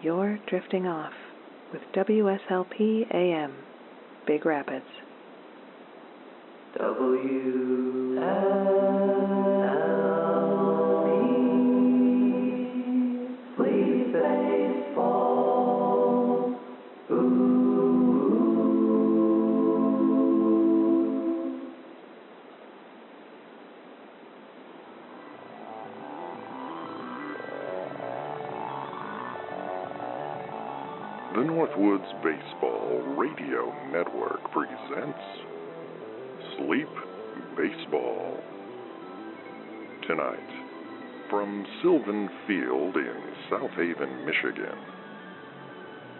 You're Drifting Off with WSLP AM, Big Rapids. WSLP, Sweet Baseball. The Northwoods Baseball Radio Network presents Sleep Baseball. Tonight, from Sylvan Field in South Haven, Michigan,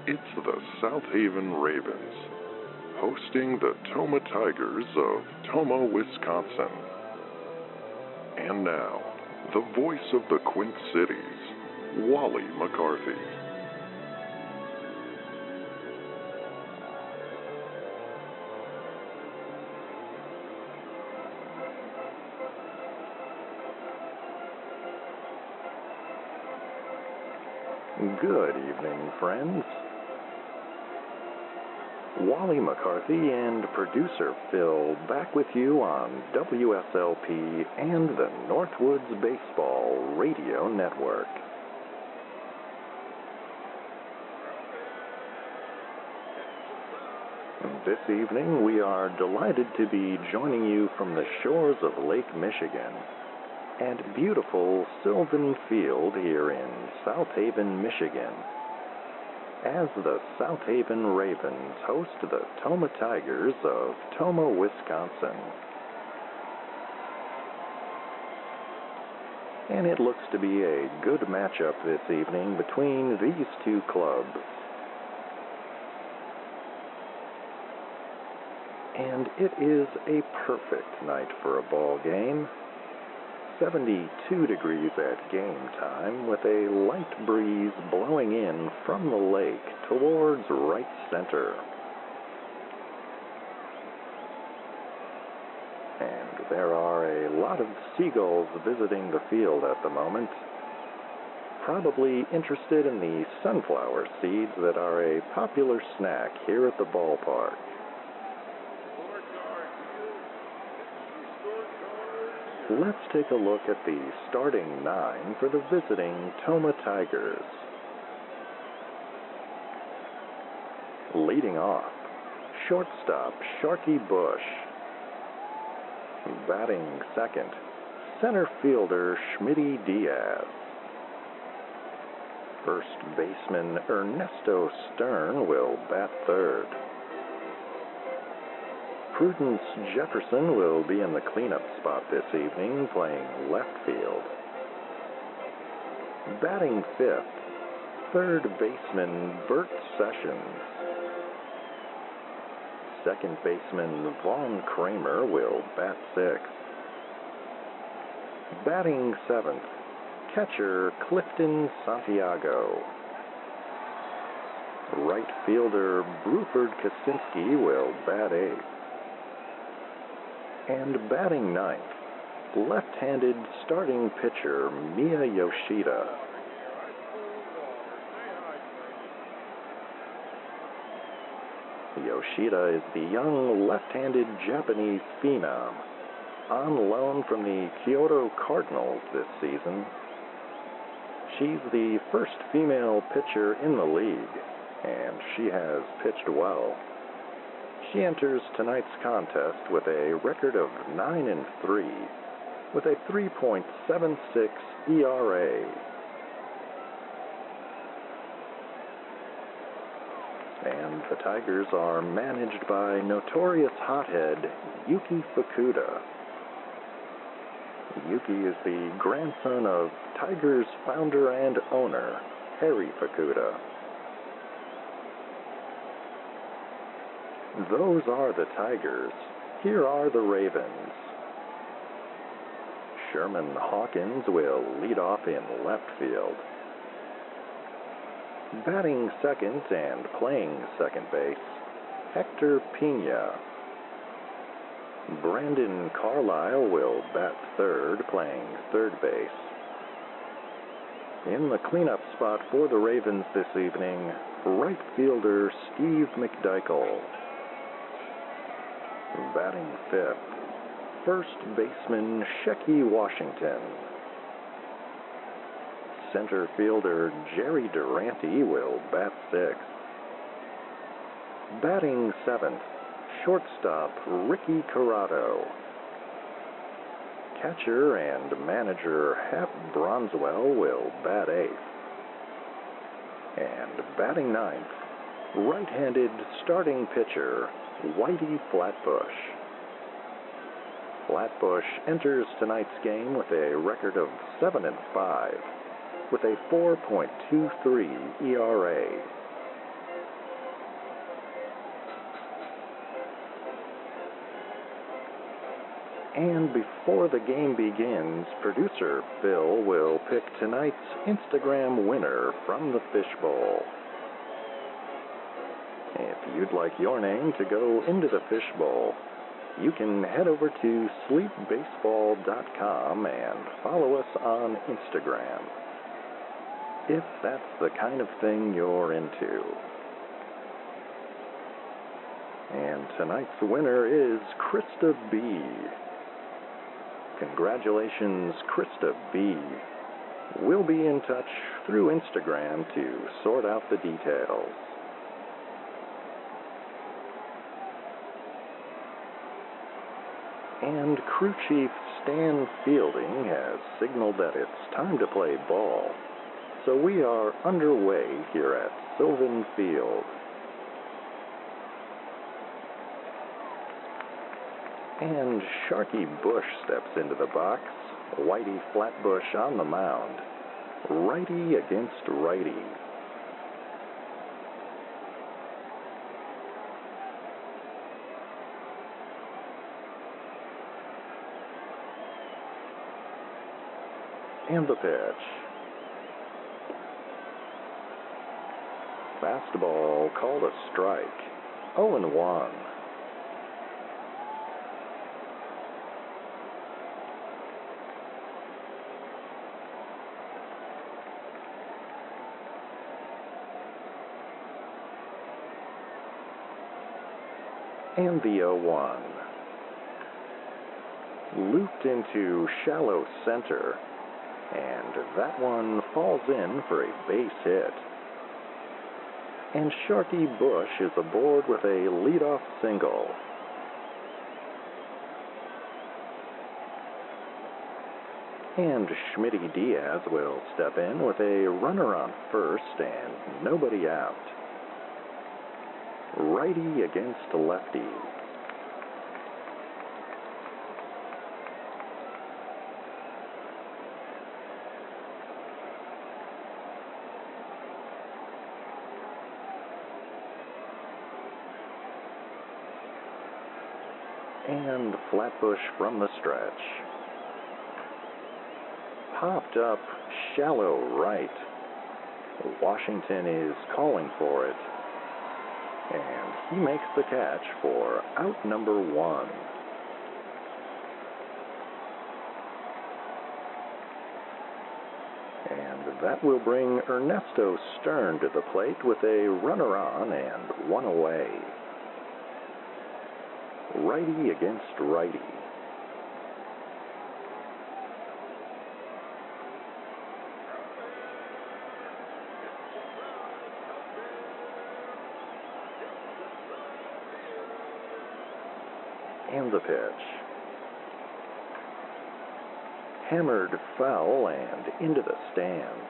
it's the South Haven Ravens hosting the Tomah Tigers of Tomah, Wisconsin. And now, the voice of the Quint Cities, Wally McCarthy. Good evening, friends. Wally McCarthy and producer Phil back with you on WSLP and the Northwoods Baseball Radio Network. This evening we are delighted to be joining you from the shores of Lake Michigan and beautiful Sylvan Field here in South Haven, Michigan, as the South Haven Ravens host the Tomah Tigers of Tomah, Wisconsin. And it looks to be a good matchup this evening between these two clubs. And it is a perfect night for a ball game. 72 degrees at game time with a light breeze blowing in from the lake towards right center. And there are a lot of seagulls visiting the field at the moment, probably interested in the sunflower seeds that are a popular snack here at the ballpark. Let's take a look at the starting nine for the visiting Tomah Tigers. Leading off, shortstop Sharky Bush. Batting second, center fielder Schmitty Diaz. First baseman Ernesto Stern will bat third. Prudence Jefferson will be in the cleanup spot this evening, playing left field. Batting fifth, third baseman Bert Sessions. Second baseman Vaughn Kramer will bat sixth. Batting seventh, catcher Clifton Santiago. Right fielder Bruford Kaczynski will bat eighth. And batting ninth, left-handed starting pitcher Miya Yoshida. Yoshida is the young left-handed Japanese phenom on loan from the Kyoto Cardinals this season. She's the first female pitcher in the league, and she has pitched well. She enters tonight's contest with a record of 9-3, with a 3.76 ERA. And the Tigers are managed by notorious hothead Yuki Fukuda. Yuki is the grandson of Tigers founder and owner Harry Fukuda. Those are the Tigers. Here are the Ravens. Sherman Hawkins will lead off in left field. Batting second and playing second base, Hector Pena. Brandon Carlisle will bat third, playing third base. In the cleanup spot for the Ravens this evening, right fielder Steve McDykel. Batting fifth, first baseman Shecky Washington. Center fielder Jerry Durante will bat sixth. Batting seventh, shortstop Ricky Corrado. Catcher and manager Hap Bronswell will bat eighth. And batting ninth, right-handed starting pitcher Whitey Flatbush. Flatbush enters tonight's game with a record of 7-5, with a 4.23 ERA. And before the game begins, producer Phil will pick tonight's Instagram winner from the fishbowl. If you'd like your name to go into the fishbowl, you can head over to sleepbaseball.com and follow us on Instagram, if that's the kind of thing you're into. And tonight's winner is Krista B. Congratulations, Krista B. We'll be in touch through Instagram to sort out the details. And crew chief Stan Fielding has signaled that it's time to play ball, so we are underway here at Sylvan Field. And Sharky Bush steps into the box, Whitey Flatbush on the mound, righty against righty. And the pitch. Fastball called a strike, 0-1. And the 0-1. Looped into shallow center, and that one falls in for a base hit. And Sharky Bush is aboard with a leadoff single. And Schmitty Diaz will step in with a runner on first and nobody out. Righty against lefty. And Flatbush from the stretch. Popped up shallow right. Washington is calling for it. And he makes the catch for out number 1. And that will bring Ernesto Stern to the plate with a runner on and one away. Righty against righty. And the pitch. Hammered foul and into the stands.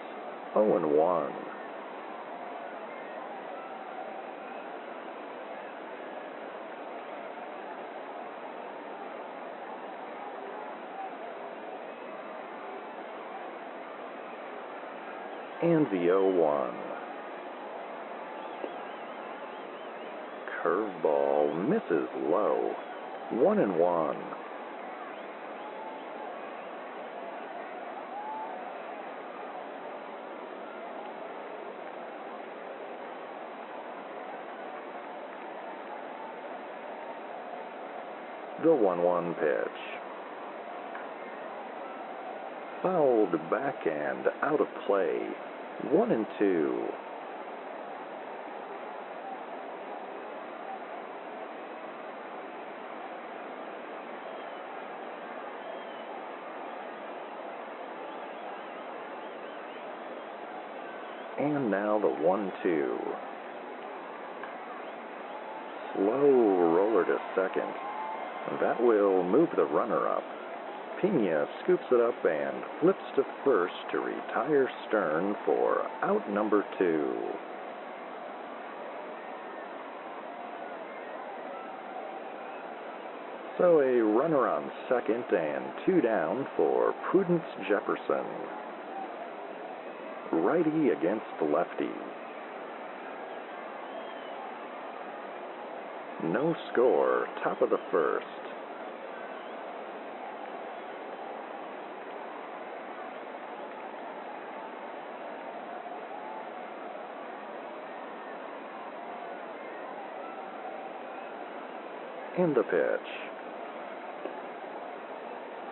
0-1. And the 0-1. Curveball misses low. 1-1. The 1-1 pitch. Fouled back and out of play. 1-2. And now the 1-2. Slow roller to second. That will move the runner up. Pena scoops it up and flips to first to retire Stern for out number 2. So a runner on second and 2 down for Prudence Jefferson. Righty against lefty. No score, top of the first. And the pitch.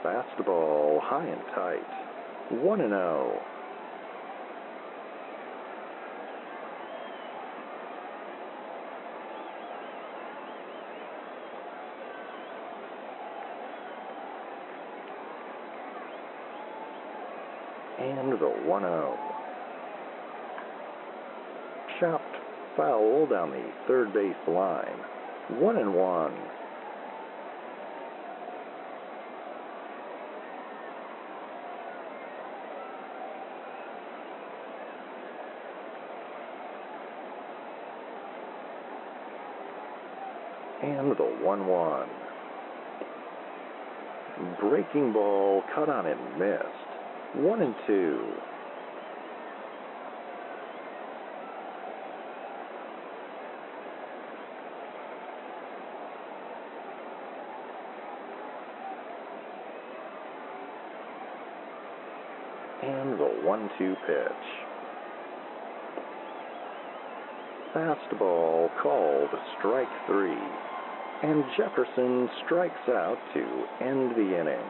Fastball high and tight. 1-0. And the 1-0. Chopped foul down the third base line. 1-1. And the 1-1. Breaking ball cut on and missed. 1-2. And the 1-2 pitch. Fastball called strike 3. And Jefferson strikes out to end the inning.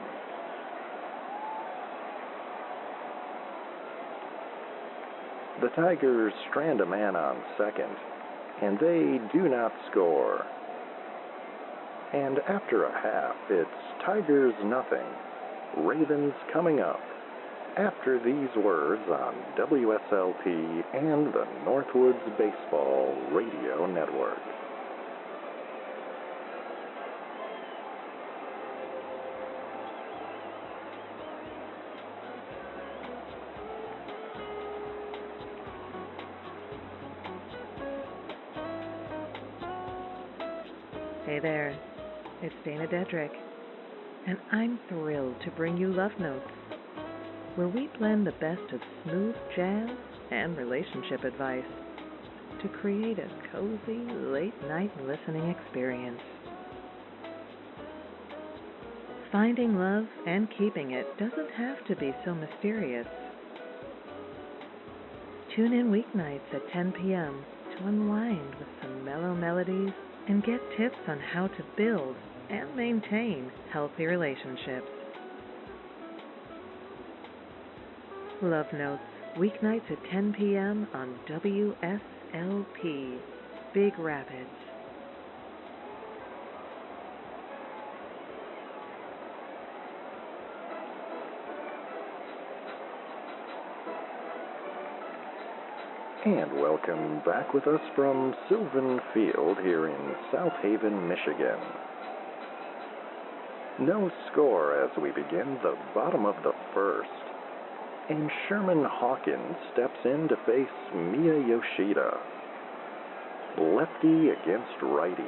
The Tigers strand a man on second, and they do not score. And after a half, it's Tigers nothing, Ravens coming up, after these words on WSLP and the Northwoods Baseball Radio Network. Hey there, it's Dana Dedrick, and I'm thrilled to bring you Love Notes, where we blend the best of smooth jazz and relationship advice to create a cozy late-night listening experience. Finding love and keeping it doesn't have to be so mysterious. Tune in weeknights at 10 p.m. to unwind with some mellow melodies and get tips on how to build and maintain healthy relationships. Love Notes, weeknights at 10 p.m. on WSLP, Big Rapids. And welcome back with us from Sylvan Field here in South Haven, Michigan. No score as we begin the bottom of the first. And Sherman Hawkins steps in to face Mia Yoshida. Lefty against righty.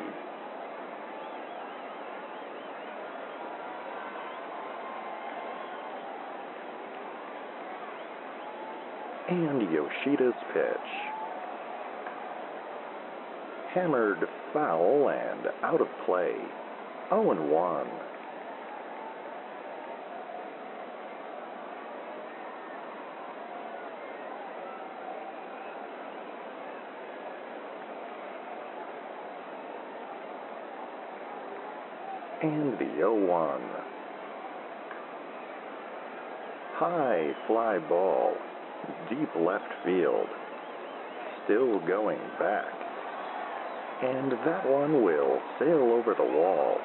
And Yoshida's pitch. Hammered foul and out of play. 0-1. And the 0-1. High fly ball, deep left field, still going back. And that one will sail over the wall.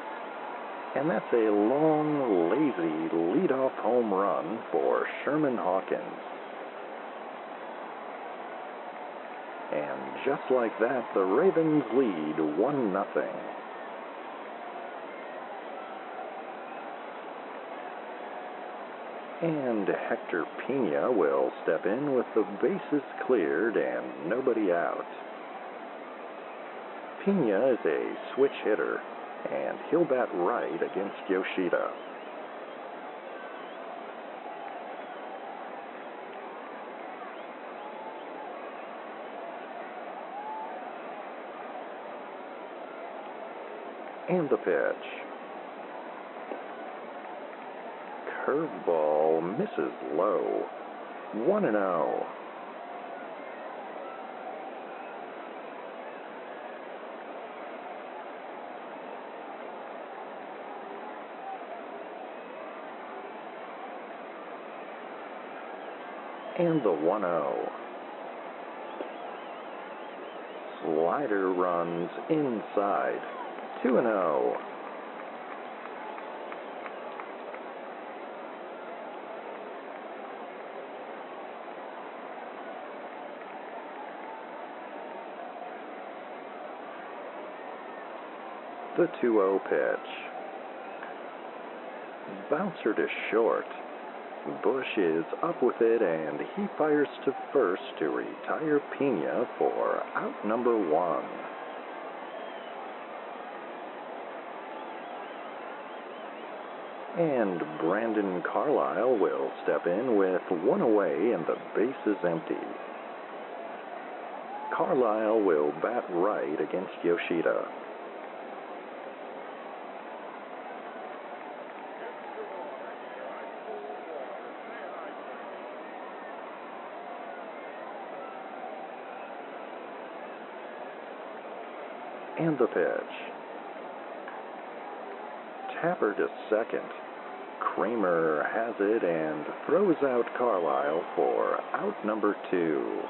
And that's a long, lazy leadoff home run for Sherman Hawkins. And just like that, the Ravens lead 1-0. And Hector Pena will step in with the bases cleared and nobody out. Pena is a switch hitter, and he'll bat right against Yoshida. And the pitch. Curveball misses low. 1-0. And the 1-0. Slider runs inside. 2-0. The 2-0 pitch. Bouncer to short. Bush is up with it, and he fires to first to retire Pena for out number 1. And Brandon Carlisle will step in with one away and the base is empty. Carlisle will bat right against Yoshida. And the pitch. Tapper to second. Kramer has it and throws out Carlisle for out number 2.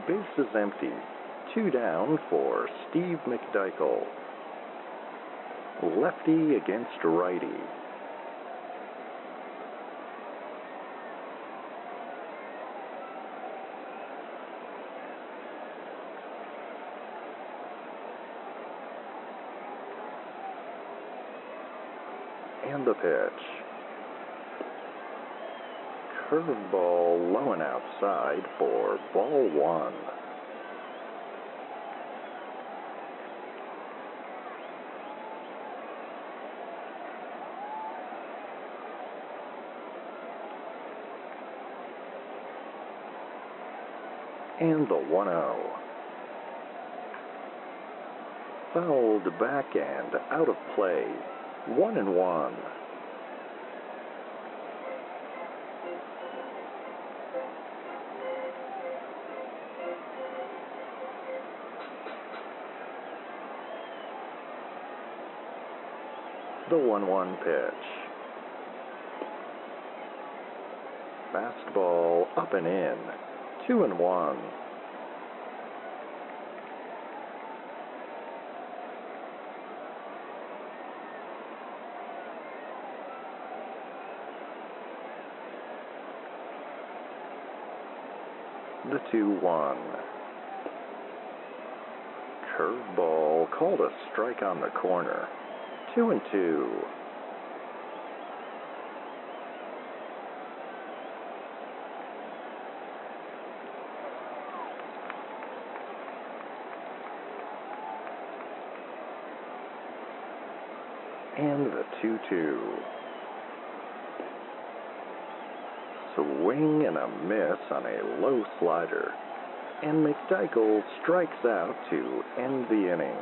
Base is empty. 2 down for Steve McDykel. Lefty against righty. And the pitch. Curveball low and outside for ball 1. And the 1-0. Fouled back and out of play. 1-1. The 1-1 pitch. Fastball up and in. 2-1. The 2-1. Curveball called a strike on the corner. 2-2. And the 2-2. Swing and a miss on a low slider, and McDykel strikes out to end the inning.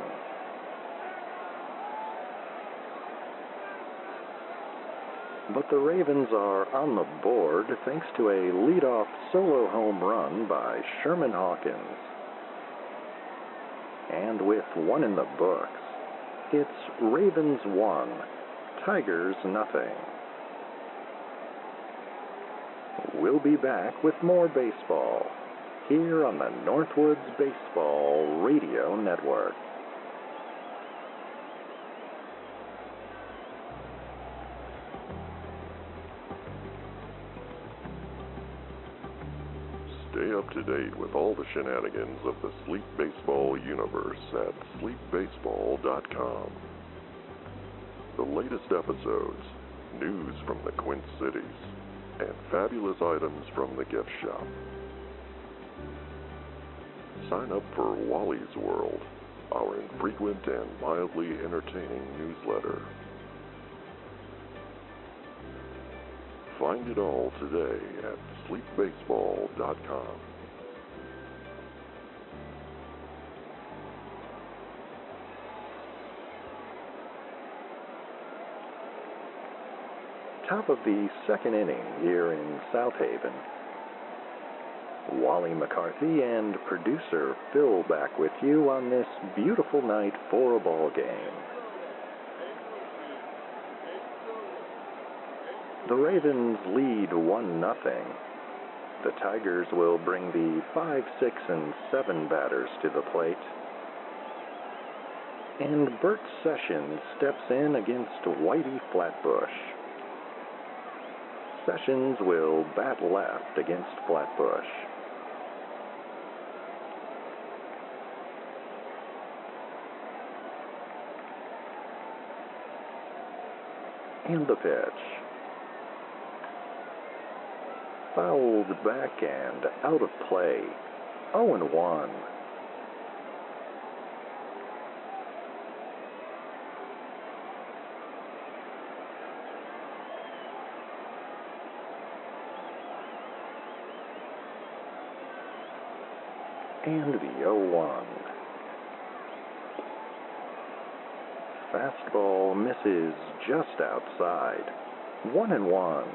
But the Ravens are on the board thanks to a leadoff solo home run by Sherman Hawkins. And with one in the books, It's Ravens 1, Tigers nothing. We'll be back with more baseball here on the Northwoods Baseball Radio Network. Stay up to date with all the shenanigans of the Sleep Baseball universe at sleepbaseball.com. The latest episodes, news from the Quint Cities, and fabulous items from the gift shop. Sign up for Wally's World, our infrequent and mildly entertaining newsletter. Find it all today at sleepbaseball.com. Top of the second inning here in South Haven. Wally McCarthy and producer Phil back with you on this beautiful night for a ball game. The Ravens lead 1-0. The Tigers will bring the 5, 6, and 7 batters to the plate. And Bert Sessions steps in against Whitey Flatbush. Sessions will bat left against Flatbush. And the pitch. Fouled back and out of play. 0-1. And the 0-1. Fastball misses just outside. 1-1.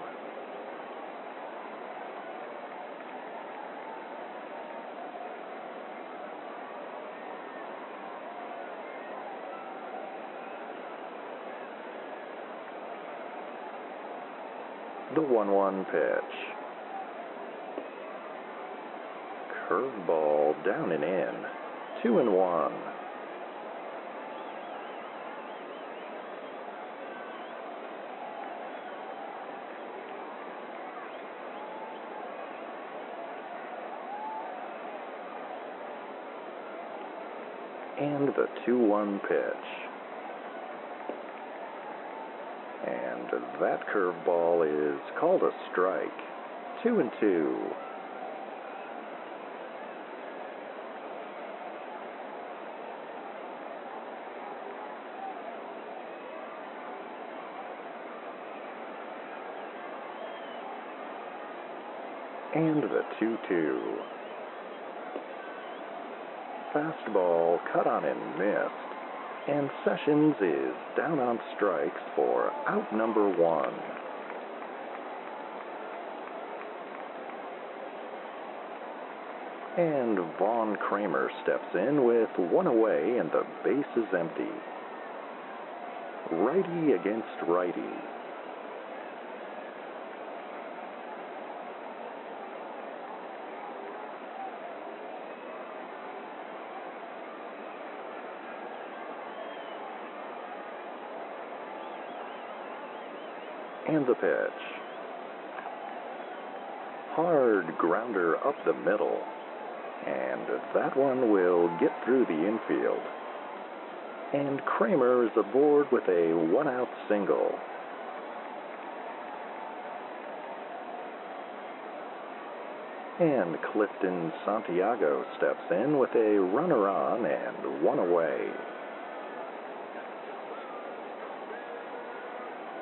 The 1-1 pitch. Curveball down and in. 2-1. And the 2-1 pitch. And that curveball is called a strike. 2-2. And the 2-2. Fastball cut on and missed. And Sessions is down on strikes for out number 1. And Vaughn Kramer steps in with 1 away and the base is empty. Righty against righty. And the pitch. Hard grounder up the middle. And that one will get through the infield. And Kramer is aboard with a 1-out single. And Clifton Santiago steps in with a runner on and 1 away.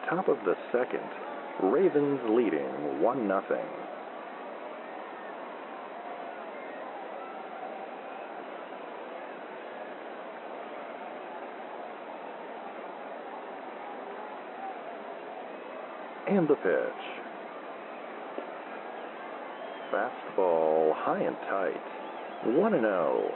Top of the second, Ravens leading 1-0. And the pitch. Fastball high and tight. 1-0.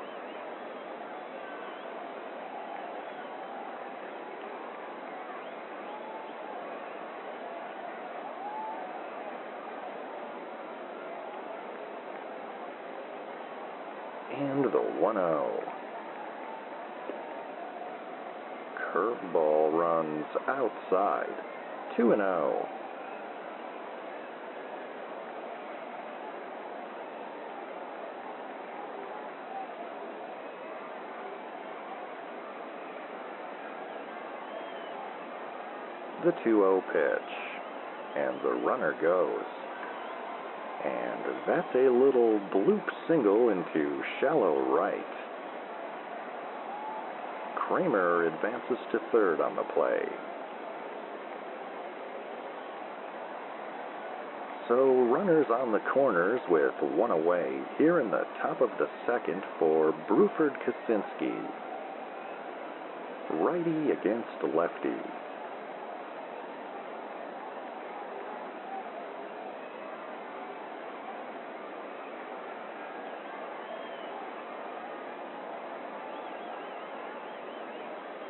And the 1-0. Curveball runs outside. 2-0. The 2-0 pitch, and the runner goes. And that's a little bloop single into shallow right. Kramer advances to third on the play. So runners on the corners with one away here in the top of the second for Bruford Kaczynski. Righty against lefty.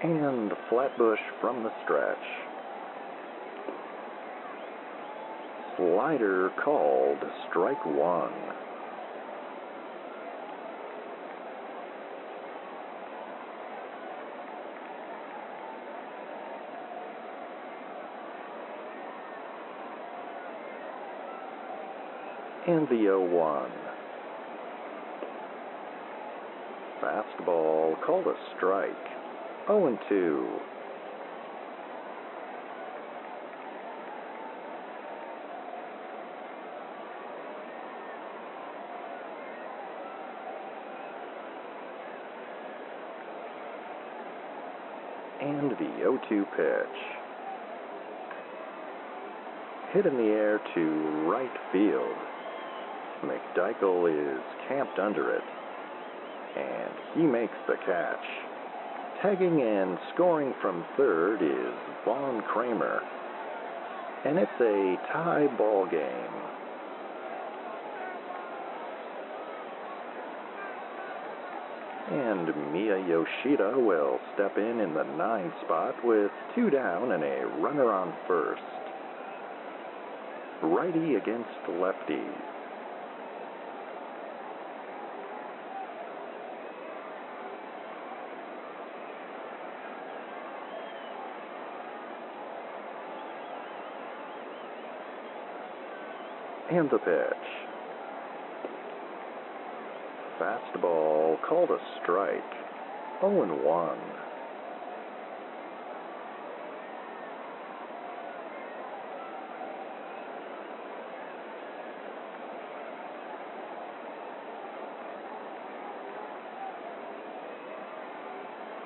And Flatbush from the stretch. Slider called strike one. And the 0-1. Fastball called a strike. 0-2. And the 0-2 pitch. Hit in the air to right field. McDykel is camped under it, and he makes the catch. Tagging and scoring from third is Vaughn Kramer, and it's a tie ball game. And Mia Yoshida will step in the 9 spot with 2 down and a runner on first. Righty against lefty. And the pitch. Fastball called a strike. 0-1.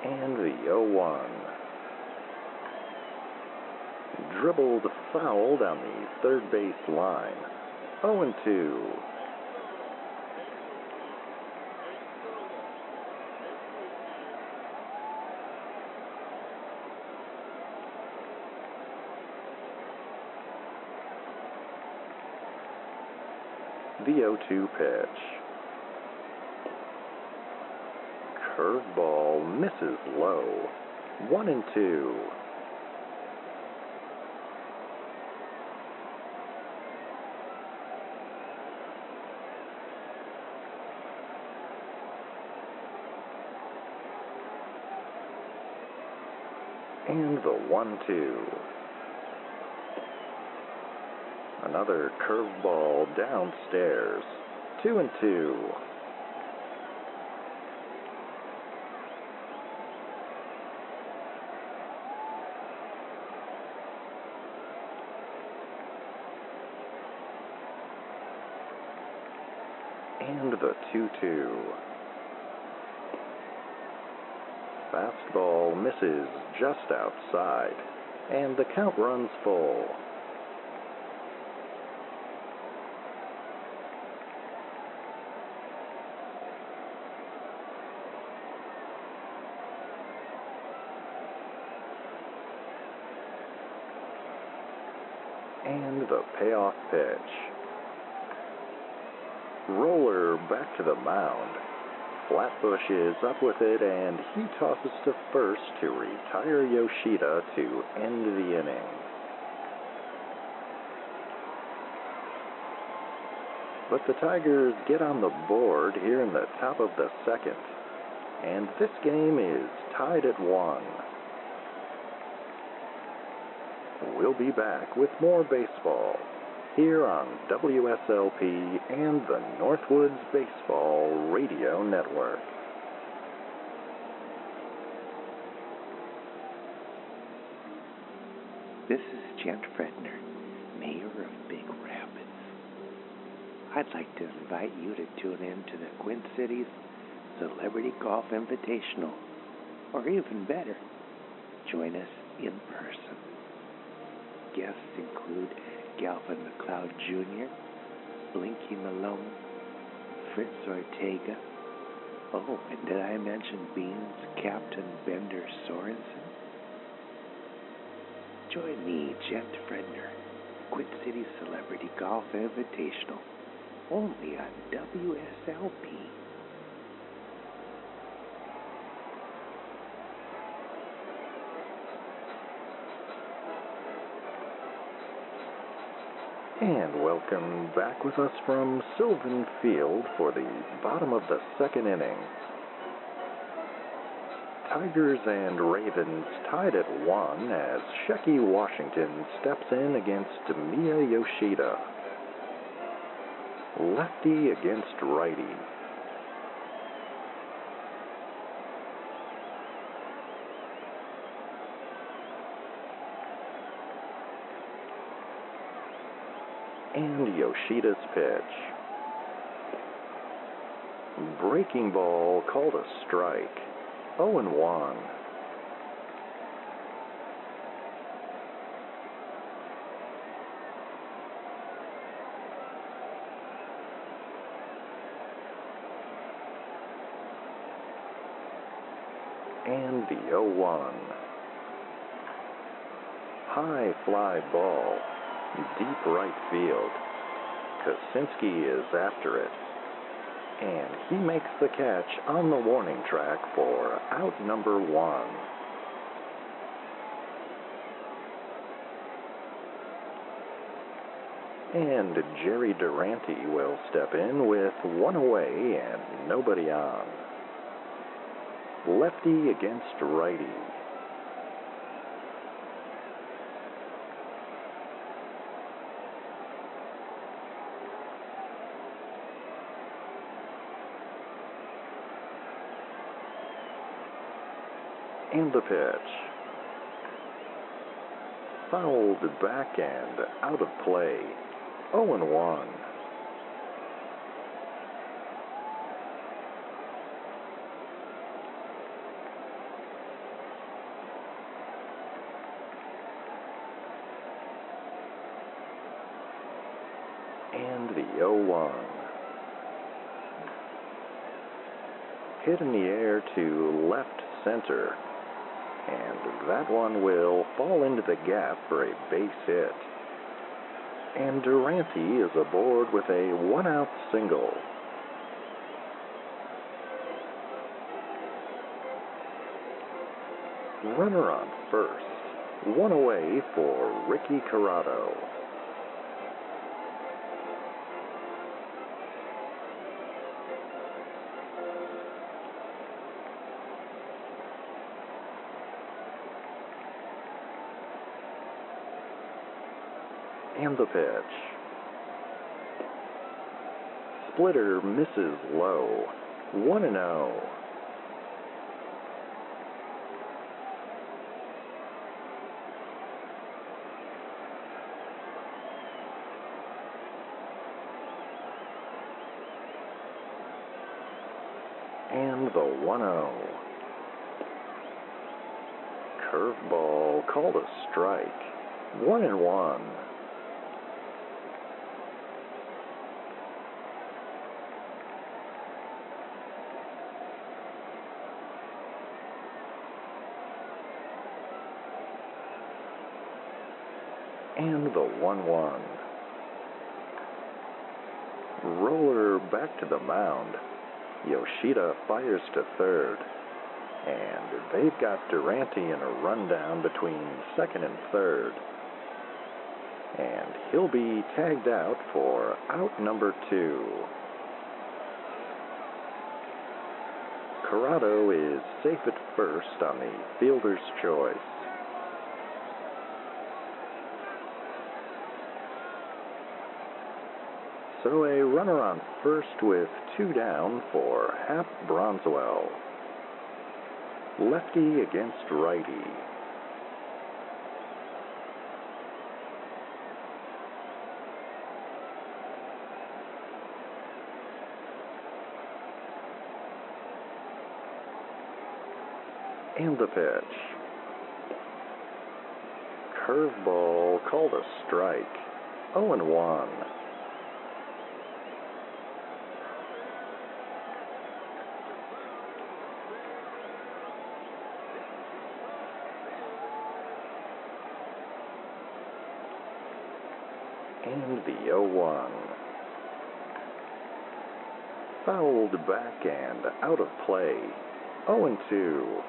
And the 0-1. Dribbled foul down the third base line. 0-2. The 0-2 pitch. Curveball misses low. 1-2. And the 1-2. Another curveball downstairs. 2-2. And the 2-2. Fastball misses just outside, and the count runs full. And the payoff pitch. Roller back to the mound. Flatbush is up with it, and he tosses to first to retire Yoshida to end the inning. But the Tigers get on the board here in the top of the second, and this game is tied at 1. We'll be back with more baseball here on WSLP and the Northwoods Baseball Radio Network. This is Gent Fredner, Mayor of Big Rapids. I'd like to invite you to tune in to the Quint Cities Celebrity Golf Invitational, or even better, join us in person. Guests include Galvin McLeod Jr., Blinky Malone, Fritz Ortega. Oh, and did I mention Beans Captain Bender Sorensen? Join me, Gent Fredner, Quint City Celebrity Golf Invitational, only on WSLP. And welcome back with us from Sylvan Field for the bottom of the second inning. Tigers and Ravens tied at 1 as Shecky Washington steps in against Mia Yoshida. Lefty against righty. And Yoshida's pitch. Breaking ball called a strike. 0-1. And the 0-1. High fly ball. Deep right field. Kosinski is after it. And he makes the catch on the warning track for out number 1. And Jerry Durante will step in with 1 away and nobody on. Lefty against righty. And the pitch. Fouled back and out of play. 0-1. And the 0-1. Hit in the air to left center. And that one will fall into the gap for a base hit. And Durante is aboard with a 1-out single. Runner on first. 1 away for Ricky Corrado. And the pitch. Splitter misses low. 1-0. And the 1-0. Curveball called a strike. 1-1. And the 1-1. Roller back to the mound. Yoshida fires to third. And they've got Durante in a rundown between second and third. and he'll be tagged out for out number 2. Corrado is safe at first on the fielder's choice. So a runner on first with 2 down for Hap Bronswell. Lefty against righty. And the pitch. Curveball called a strike. 0-1. And the 0-1. Fouled back and out of play. 0-2.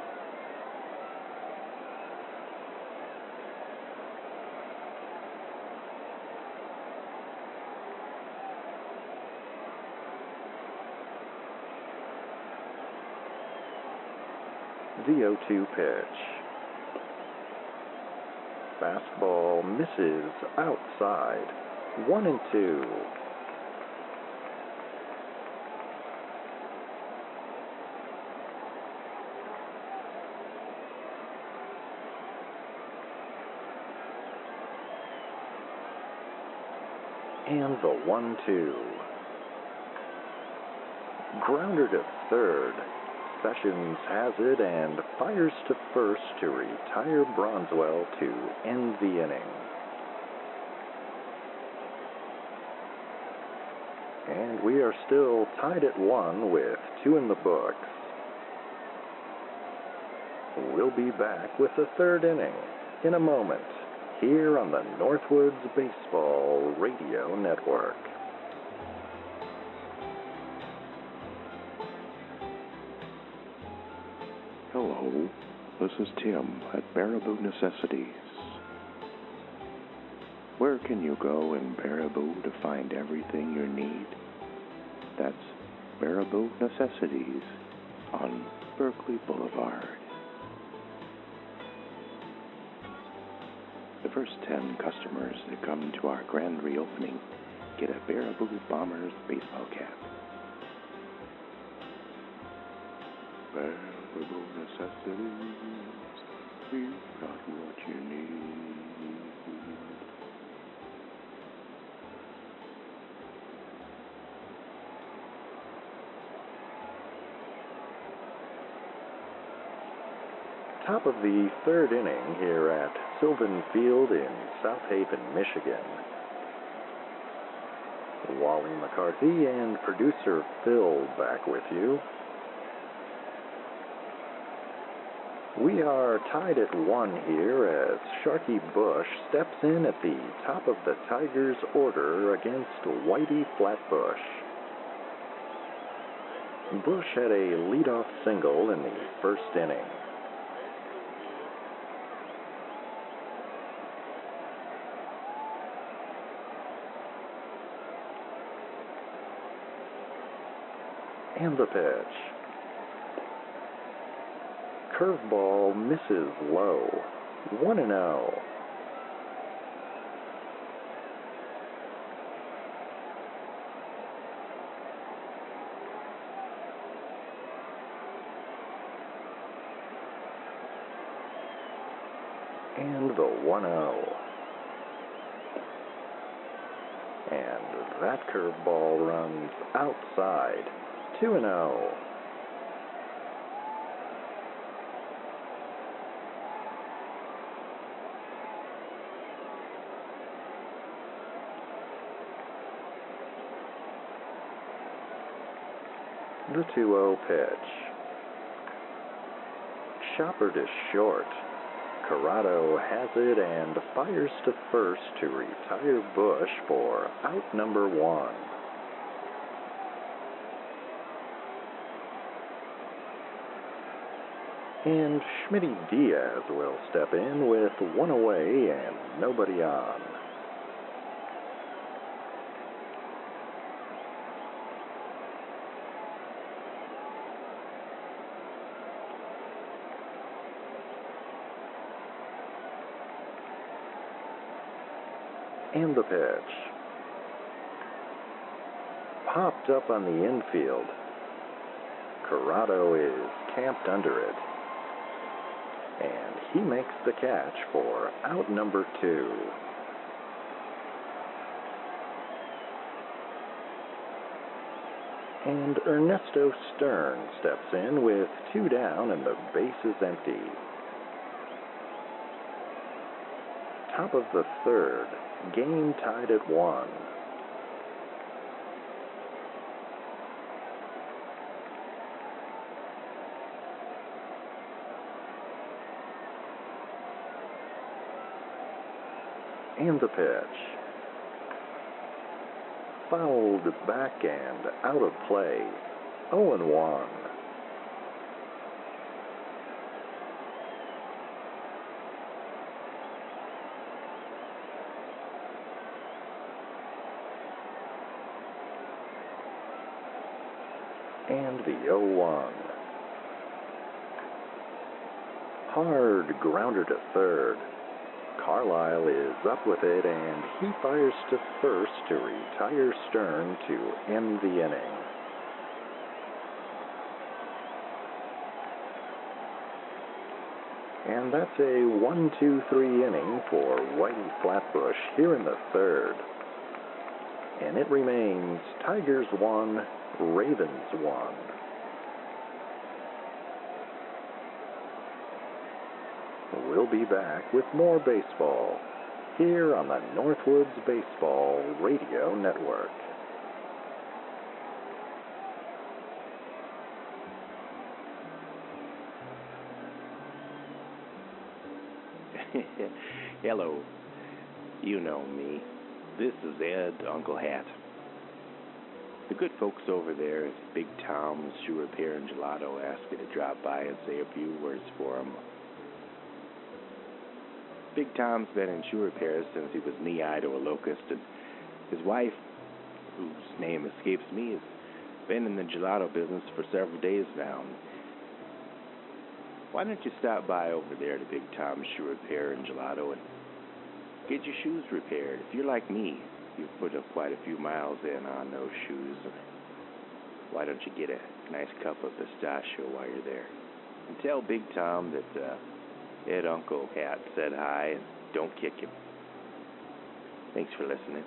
The 0-2 pitch. Fastball misses outside. 1-2. And the 1-2. Grounder to third. Sessions has it and fires to first to retire Bronswell to end the inning. And we are still tied at 1 with 2 in the books. We'll be back with the third inning in a moment here on the Northwoods Baseball Radio Network. Hello, this is Tim at Baraboo Necessities. Where can you go in Baraboo to find everything you need? That's Baraboo Necessities on Berkeley Boulevard. The first 10 customers that come to our grand reopening get a Baraboo Bombers baseball cap. Baraboo Necessities, we've got what you need. Top of the third inning here at Sylvan Field in South Haven, Michigan. Wally McCarthy and producer Phil back with you. We are tied at 1 here as Sharky Bush steps in at the top of the Tigers' order against Whitey Flatbush. Bush had a leadoff single in the first inning. And the pitch. Curveball misses low. 1-0. And the 1-0. And that curveball runs outside. 2-0. The 2-0 pitch. Chopper to short. Corrado has it and fires to first to retire Bush for out number 1. And Schmitty Diaz will step in with 1 away and nobody on. And the pitch. Popped up on the infield. Corrado is camped under it. And he makes the catch for out number 2. And Ernesto Stern steps in with 2 down and the base is empty. Top of the 3rd, game tied at 1. And the pitch. Fouled back and out of play. 0-1. And the 0-1. Hard grounder to 3rd. Carlisle is up with it, and he fires to first to retire Stern to end the inning. And that's a 1-2-3 inning for Whitey Flatbush here in the 3rd. And it remains Tigers 1, Ravens 1. We'll be back with more baseball here on the Northwoods Baseball Radio Network. Hello. You know me. This is Ed, Uncle Hat. The good folks over there at Big Tom's Shoe Repair and Gelato asked me to drop by and say a few words for them. Big Tom's been in shoe repairs since he was knee-high to a locust, and his wife, whose name escapes me, has been in the gelato business for several days now. Why don't you stop by over there to Big Tom's Shoe Repair and Gelato and get your shoes repaired? If you're like me, you've put up quite a few miles in on those shoes. Why don't you get a nice cup of pistachio while you're there? And tell Big Tom that Ed Uncle Hat said hi, and don't kick him. Thanks for listening.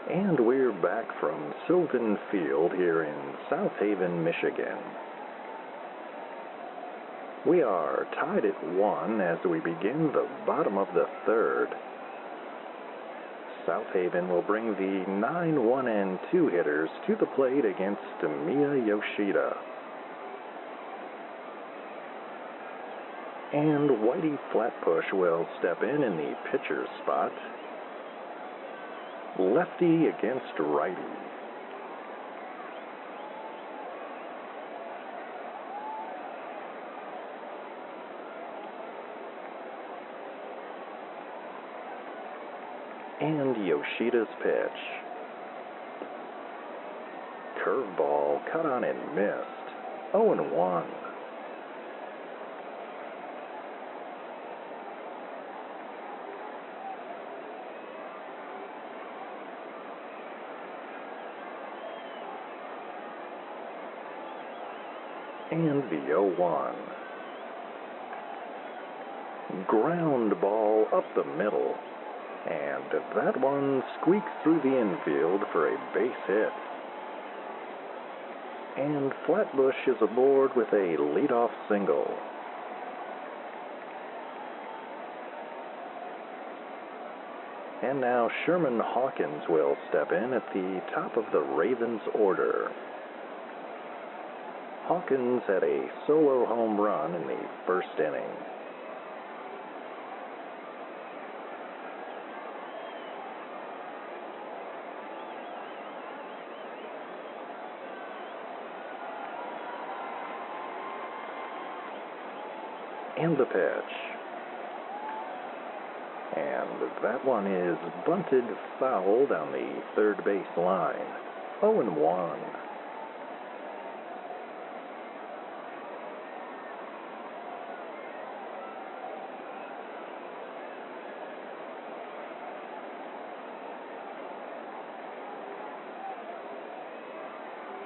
And we're back from Sylvan Field here in South Haven, Michigan. We are tied at 1 as we begin the bottom of the 3rd. South Haven will bring the 9, 1, and 2 hitters to the plate against Mia Yoshida. And Whitey Flatbush will step in the pitcher's spot. Lefty against righty. And Yoshida's pitch. Curveball cut on and missed. 0-1. And the 0-1. Ground ball up the middle. And that one squeaks through the infield for a base hit. And Flatbush is aboard with a leadoff single. And now Sherman Hawkins will step in at the top of the Ravens order. Hawkins had a solo home run in the first inning. And the pitch. And that one is bunted foul down the third base line. 0-1.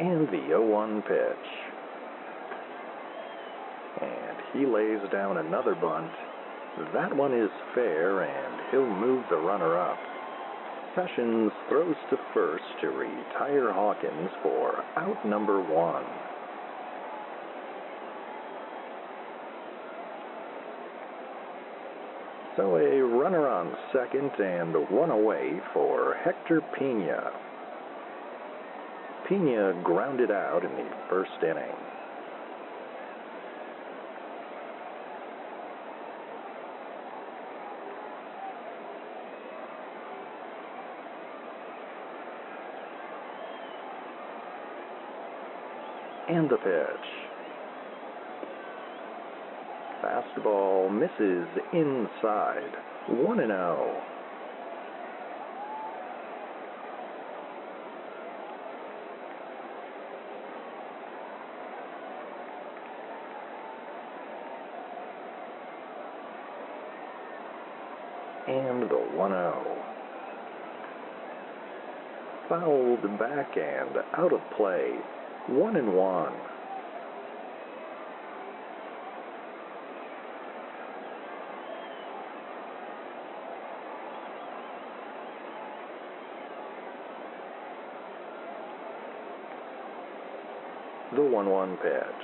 And the 0-1 pitch. And he lays down another bunt. That one is fair, and he'll move the runner up. Sessions throws to first to retire Hawkins for out number 1. So a runner on second and 1 away for Hector Pena. Pena grounded out in the first inning. And the pitch. Fastball misses inside. 1-0. And the 1-0. Fouled back and out of play. 1-1. The 1-1 pitch.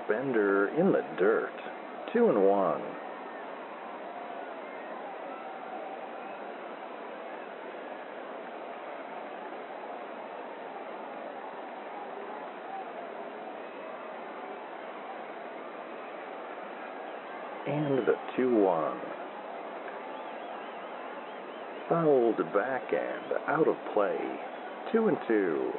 Bender in the dirt. 2-1. And the 2-1. Fouled back and out of play. 2-2.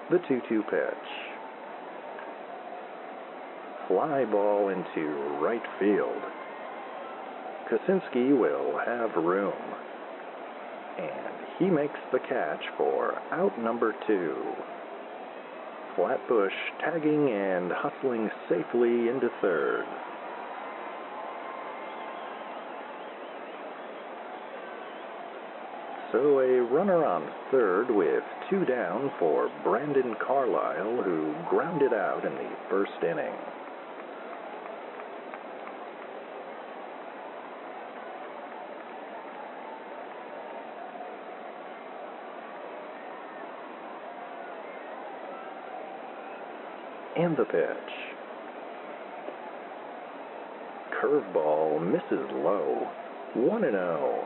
The 2-2 pitch. Fly ball into right field. Kosinski will have room. And he makes the catch for out number 2. Flatbush tagging and hustling safely into third. So a runner on third with 2 down for Brandon Carlisle, who grounded out in the first inning. And the pitch. Curveball misses low. 1-0.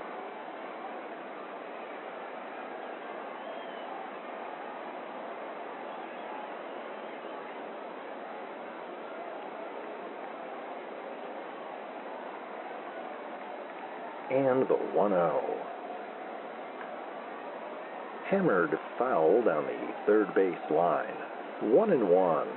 And the 1-0. Hammered foul down the third base line. 1-1.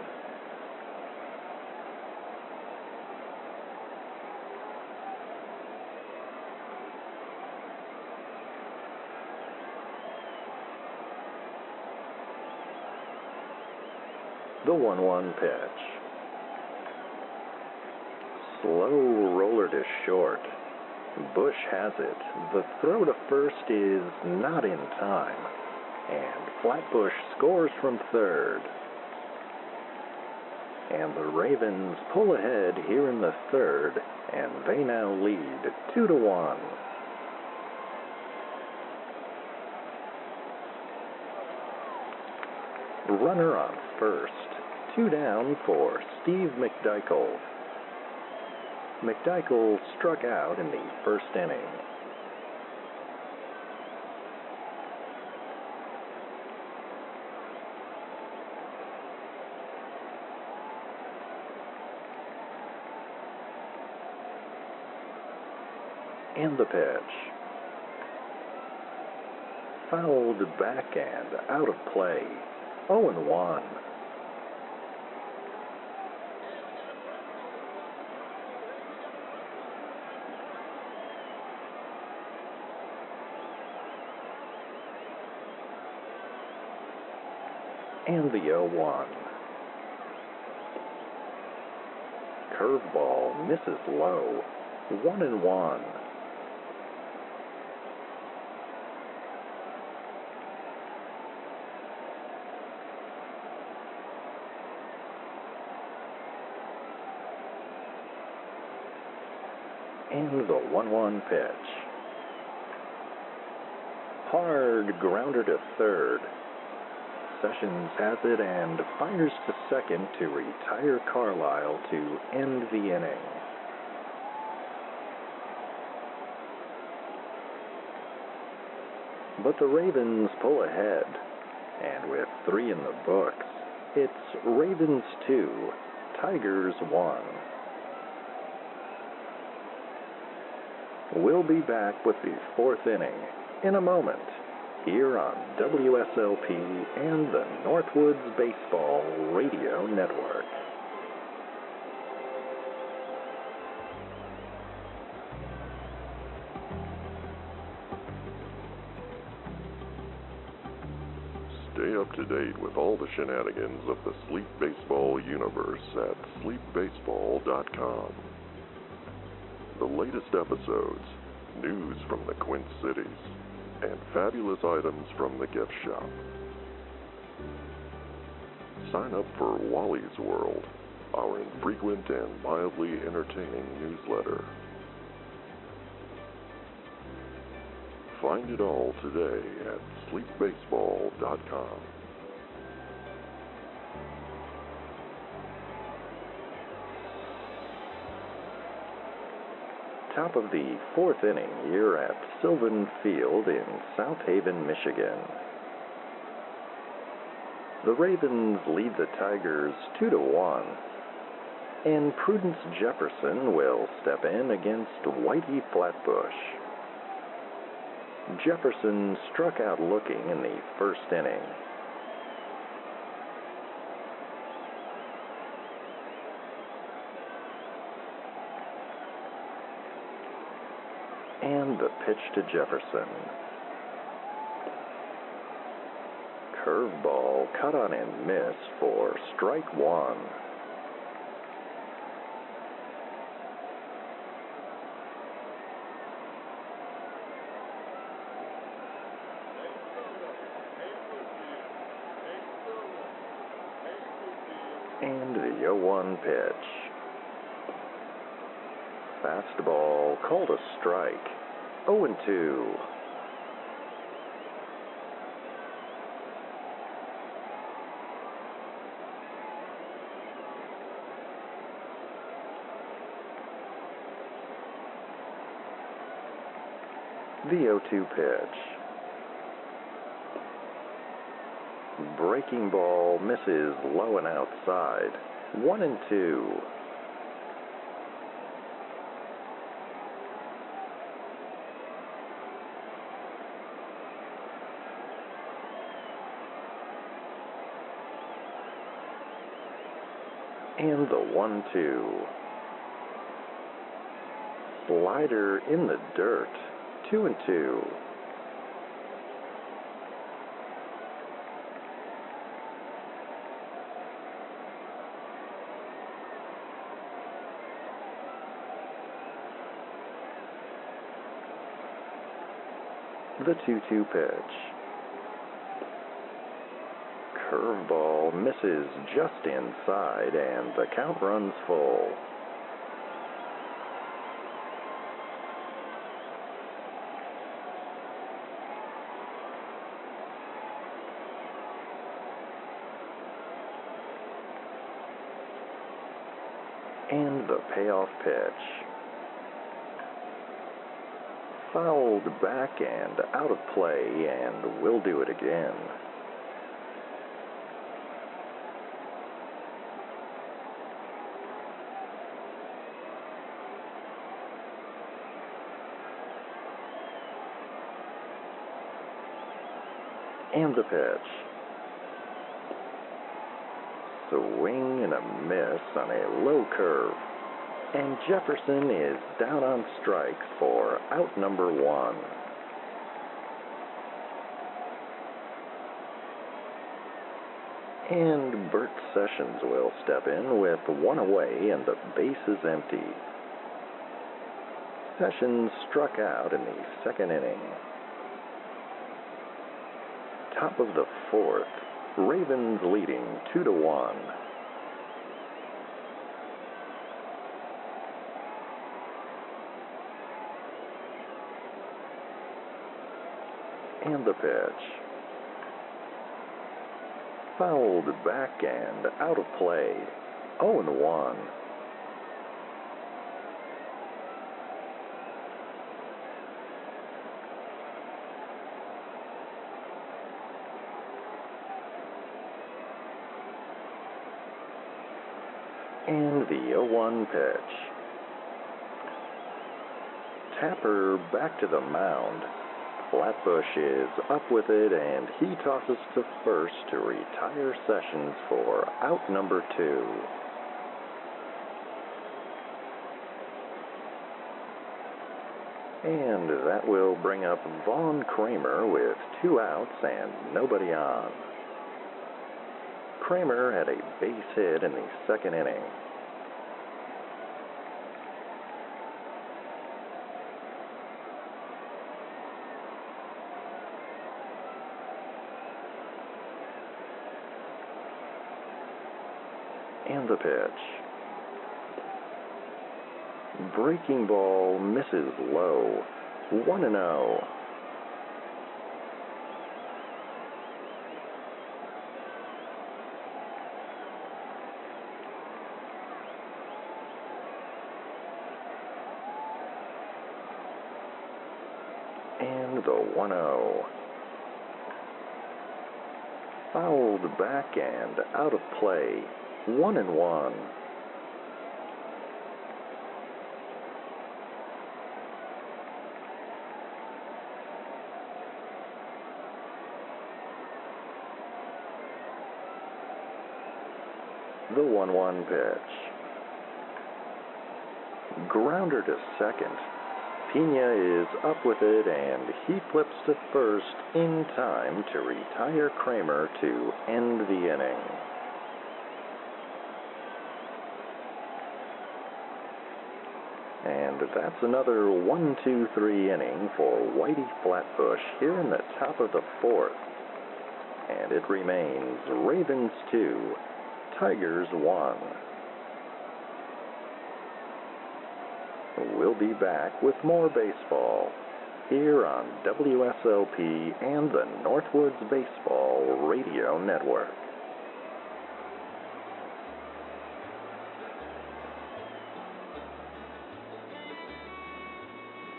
The 1-1 pitch. Slow roller to short. Bush has it. The throw to first is not in time. And Flatbush scores from third. And the Ravens pull ahead here in the third, and they now lead 2-1. Runner on first. 2 down for Steve McDykel. McDykel struck out in the first inning. And the pitch. Fouled back and out of play. 0-1. and the 0-1. Curveball misses low, 1-1. And the 1-1 pitch. Hard grounder to third. Sessions has it and fires to second to retire Carlisle to end the inning. But the Ravens pull ahead, and with 3 in the books, it's Ravens 2, Tigers 1. We'll be back with the 4th inning in a moment here on WSLP and the Northwoods Baseball Radio Network. Stay up to date with all the shenanigans of the Sleep Baseball universe at sleepbaseball.com. The latest episodes, news from the Quint Cities, and fabulous items from the gift shop. Sign up for Wally's World, our infrequent and mildly entertaining newsletter. Find it all today at sleepbaseball.com. Top of the 4th inning here at Sylvan Field in South Haven, Michigan. The Ravens lead the Tigers 2-1, and Prudence Jefferson will step in against Whitey Flatbush. Jefferson struck out looking in the 1st inning. And the pitch to Jefferson. Curveball cut on and miss for strike 1. And the 0-1 pitch. Fastball called a strike. 0-2. The 0-2 pitch. Breaking ball misses low and outside. 1-2. And the 1-2. Slider in the dirt. 2-2. The 2-2 pitch. Curveball misses just inside, and the count runs full. And the payoff pitch. Fouled back and out of play, and will do it again. And the pitch. Swing and a miss on a low curve. And Jefferson is down on strikes for out number 1. And Bert Sessions will step in with one away and the base is empty. Sessions struck out in the second inning. Top of the fourth, Ravens leading 2-1. And the pitch. Fouled back and out of play. 0-1. And the 0-1 pitch. Tapper back to the mound. Flatbush is up with it, and he tosses to first to retire Sessions for out number 2. And that will bring up Vaughn Kramer with 2 outs and nobody on. Kramer had a base hit in the second inning. And the pitch. Breaking ball misses low. 1-0. And the 1-0. Fouled back and out of play. 1-1. The 1-1 pitch. Grounder to second. Pena is up with it, and he flips to first in time to retire Kramer to end the inning. And that's another 1-2-3 inning for Whitey Flatbush here in the top of the fourth. And it remains Ravens 2, Tigers 1. We'll be back with more baseball here on WSLP and the Northwoods Baseball Radio Network.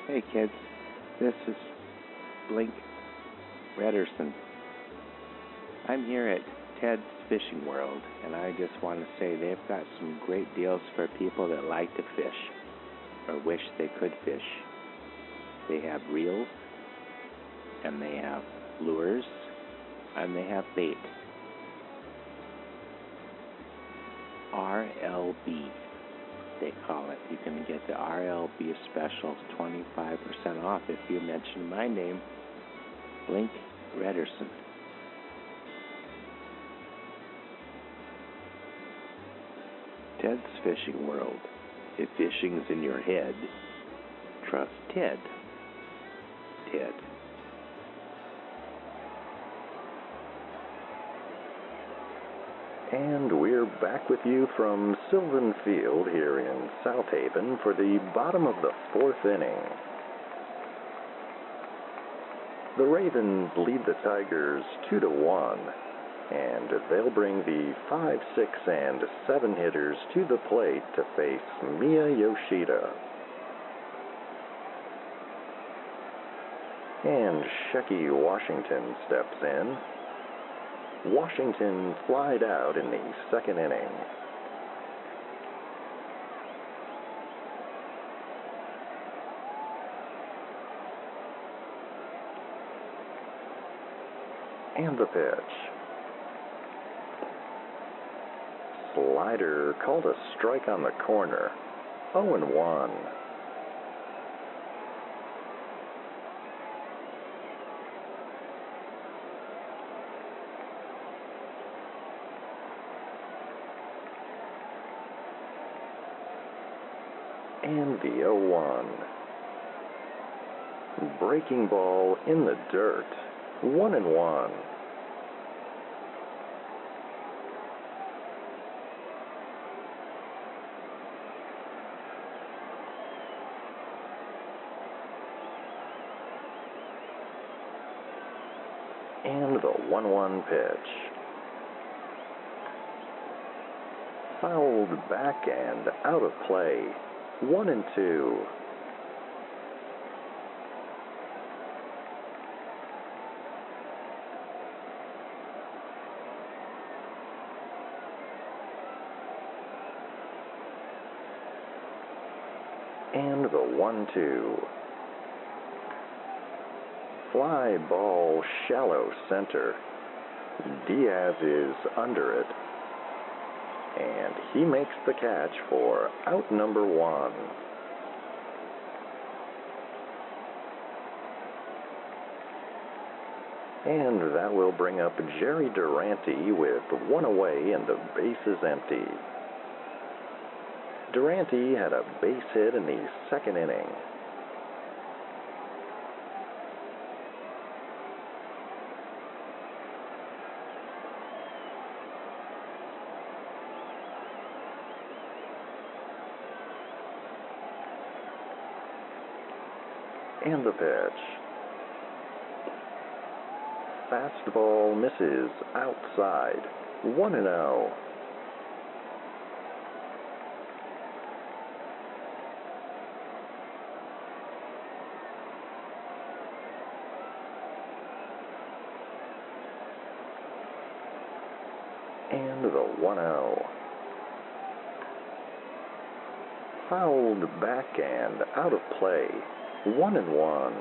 Hey kids, this is Blink Rederson. I'm here at Ted's Fishing World, and I just want to say they've got some great deals for people that like to fish or wish they could fish. They have reels, and they have lures, and they have bait. RLB, they call it. You can get the RLB specials 25% off if you mention my name, Blink Rederson. Ted's Fishing World. If fishing's in your head, trust Ted. Ted. And we're back with you from Sylvan Field here in South Haven for the bottom of the fourth inning. The Ravens lead the Tigers 2-1, and they'll bring the 5, 6, and 7 hitters to the plate to face Mia Yoshida. And Shecky Washington steps in. Washington flied out in the second inning. And the pitch. Slider called a strike on the corner. 0-1. And the 0-1. Breaking ball in the dirt. 1-1. And the 1-1 pitch. Fouled back and out of play. 1-2. And the 1-2. Fly ball shallow center. Diaz is under it. And he makes the catch for out number 1. And that will bring up Jerry Durante with 1 away and the bases empty. Durante had a base hit in the 2nd inning. And the pitch. Fastball misses outside. 1-0. And the 1-0. Fouled back and out of play. 1-1.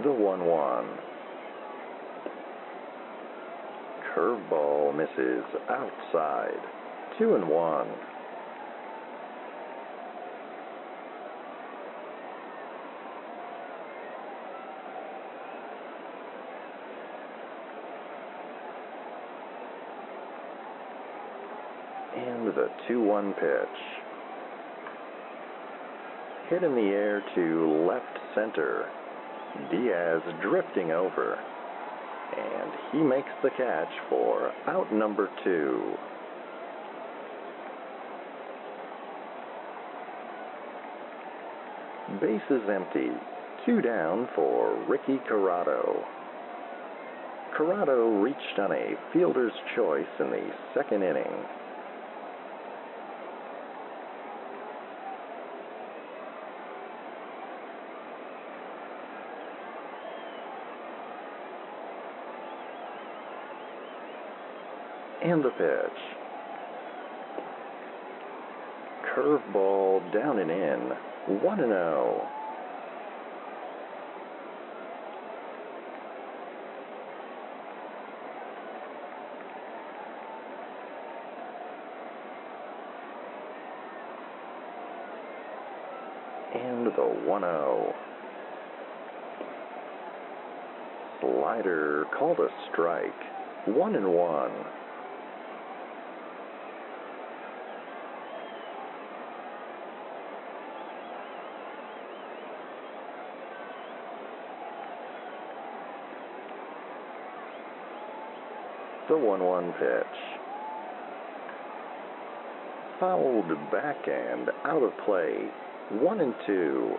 The 1-1. Curveball misses outside. 2-1. And the 2-1 pitch. Hit in the air to left center. Diaz drifting over. And he makes the catch for out number 2. Bases empty. 2 down for Ricky Corrado. Corrado reached on a fielder's choice in the 2nd inning. And the pitch. Curveball down and in. 1-0. And the 1-0. Slider called a strike. 1-1. The 1-1 pitch. Fouled back and out of play. 1-2.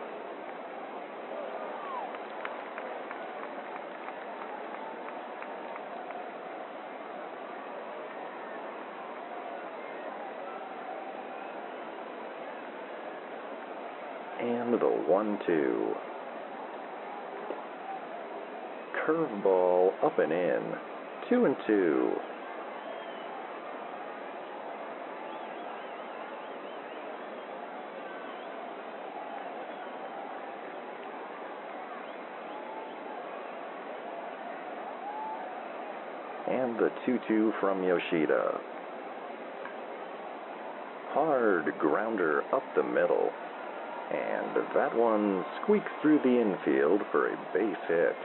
And the 1-2. Curveball up and in. 2-2. And the 2-2 from Yoshida. Hard grounder up the middle. And that one squeaks through the infield for a base hit.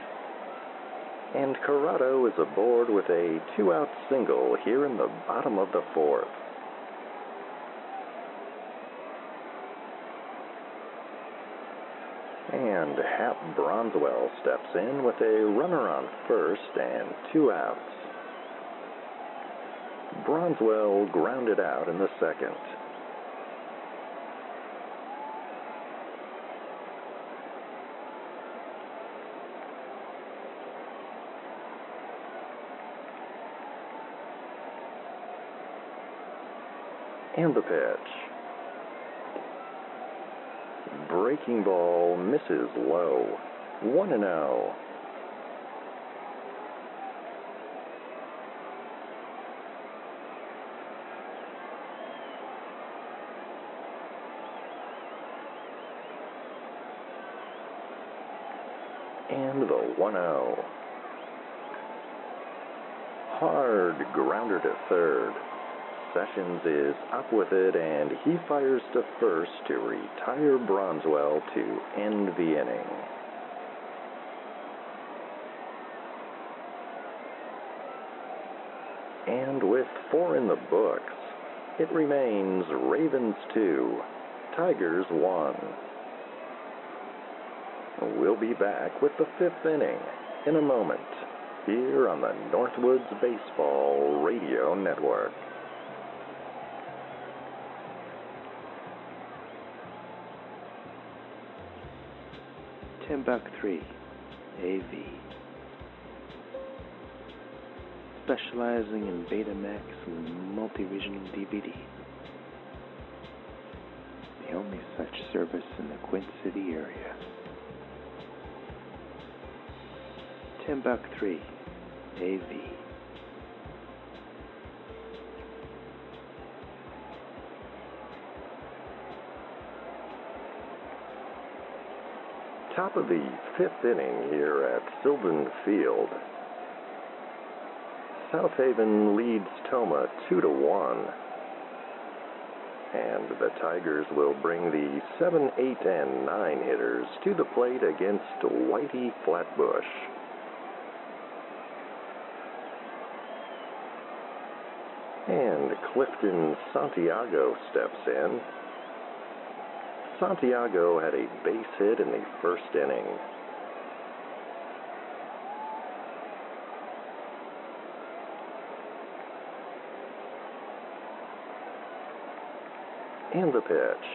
And Corrado is aboard with a 2-out single here in the bottom of the fourth. And Hap Bronzewell steps in with a runner on first and 2 outs. Bronzewell grounded out in the second. And the pitch. Breaking ball misses low. 1-0. And the 1-0. Hard grounder to third. Sessions is up with it, and he fires to first to retire Bronzewell to end the inning. And with 4 in the books, it remains Ravens 2, Tigers 1. We'll be back with the 5th inning in a moment, here on the Northwoods Baseball Radio Network. $10.3 AV. Specializing in Betamax and multi-regional DVD. The only such service in the Quint City area. $10.3 AV. Top of the 5th inning here at Sylvan Field. South Haven leads Tomah 2-1. And the Tigers will bring the 7, 8, and 9 hitters to the plate against Whitey Flatbush. And Clifton Santiago steps in. Santiago had a base hit in the first inning. And the pitch.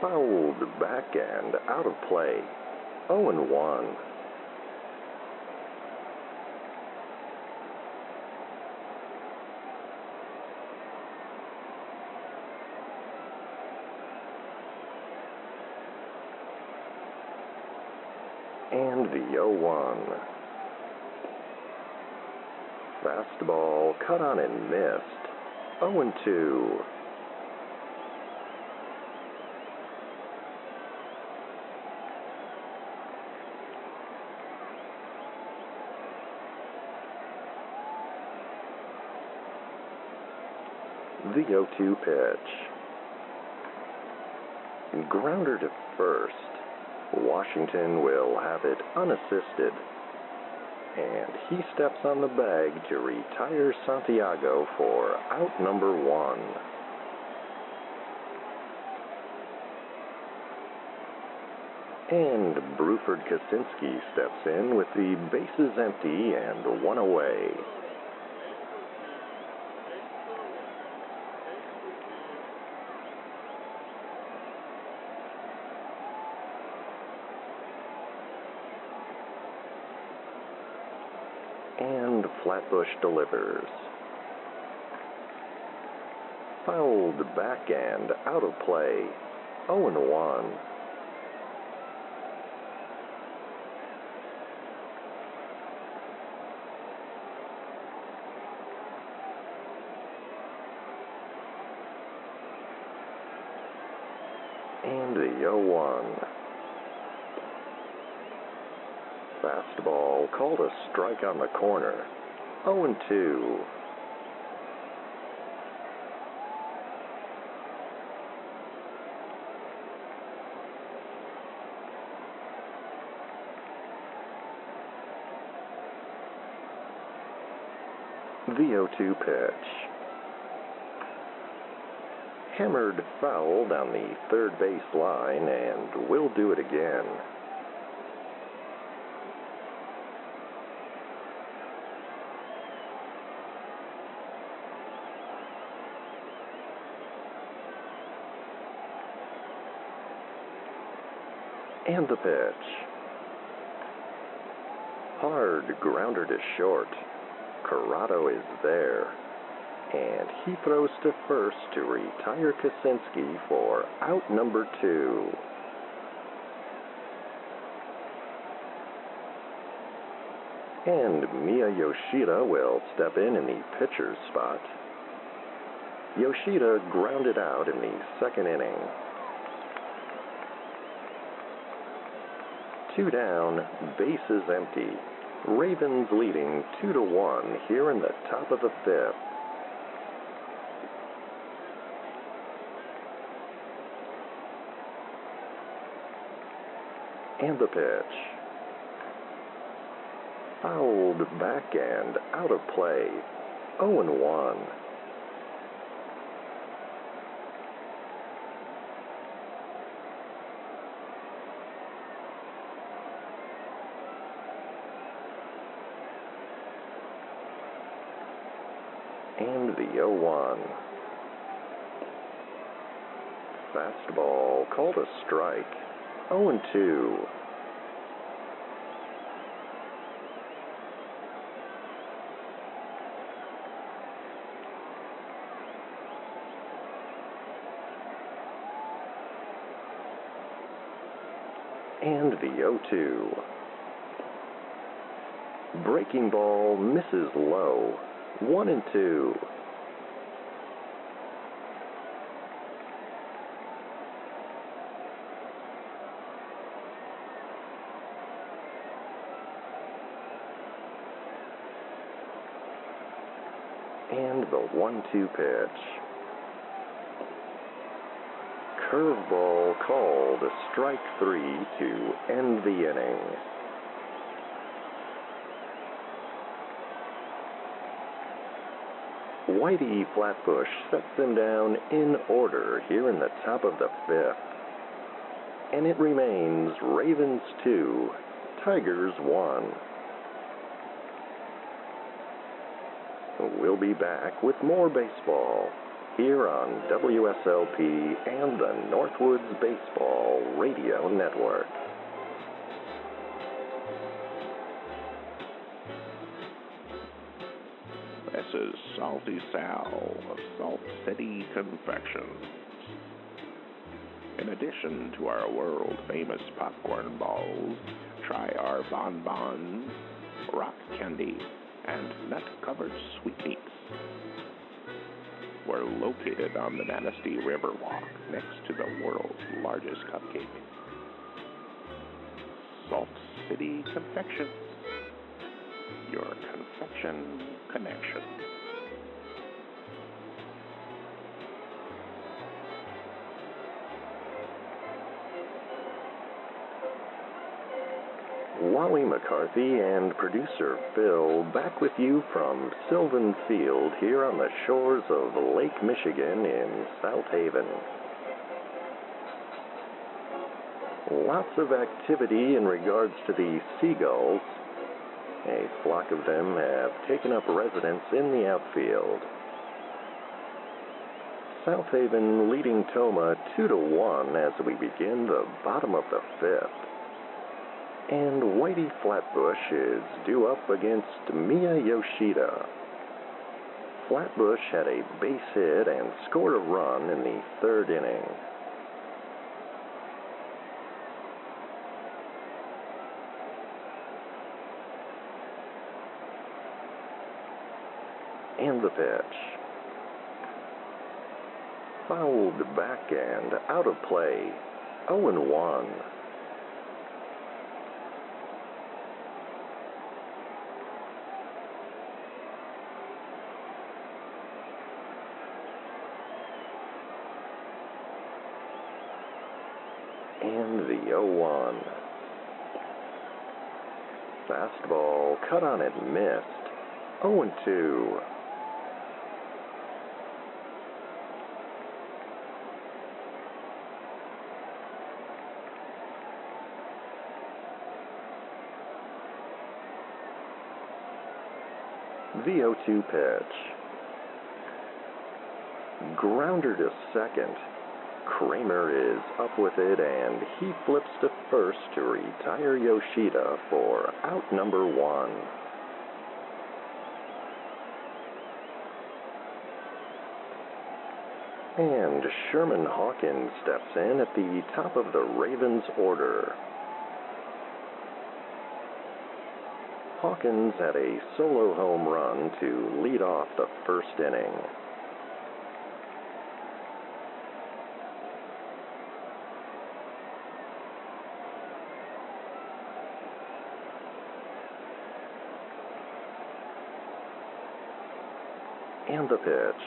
Fouled back and out of play. 0-1. And the 0-1. Fastball cut on and missed. 0-2. The 0-2 pitch. Grounder to first. Washington will have it unassisted, and he steps on the bag to retire Santiago for out number 1. And Bruford Kaczynski steps in with the bases empty and 1 away. And Flatbush delivers. Fouled back and out of play. 0-1. And the 0-1. Fastball called a strike on the corner. 0-2. The 0-2 pitch. Hammered foul down the third base line, and we'll do it again. And the pitch. Hard grounder to short. Corrado is there. And he throws to first to retire Kaczynski for out number 2. And Miya Yoshida will step in the pitcher's spot. Yoshida grounded out in the second inning. 2 down, bases empty. Ravens leading 2-1 here in the top of the 5th. And the pitch. Fouled back and out of play. 0-1. And the 0-1. Fastball called a strike. 0-2. And the 0-2. Breaking ball misses low. 1-2. And the 1-2 pitch. Curveball called strike 3 to end the inning. Whitey Flatbush sets them down in order here in the top of the 5th. And it remains Ravens 2, Tigers 1. We'll be back with more baseball here on WSLP and the Northwoods Baseball Radio Network. This is Salty Sal of Salt City Confections. In addition to our world-famous popcorn balls, try our bonbons, rock candy, and nut-covered sweetmeats. We're located on the Manistee Riverwalk next to the world's largest cupcake. Salt City Confections. Your confection connection. Wally McCarthy and producer Phil back with you from Sylvan Field here on the shores of Lake Michigan in South Haven. Lots of activity in regards to the Seagulls. A flock of them have taken up residence in the outfield. South Haven leading Tomah 2-1 as we begin the bottom of the 5th. And Whitey Flatbush is due up against Miya Yoshida. Flatbush had a base hit and scored a run in the 3rd inning. And the pitch. Fouled back and out of play. 0-1. And the 0-1. Fastball cut on it, missed. 0-2. The 0-2 pitch. Grounder to second. Kramer is up with it, and he flips to first to retire Yoshida for out number 1. And Sherman Hawkins steps in at the top of the Ravens' order. Hawkins had a solo home run to lead off the first inning. And the pitch.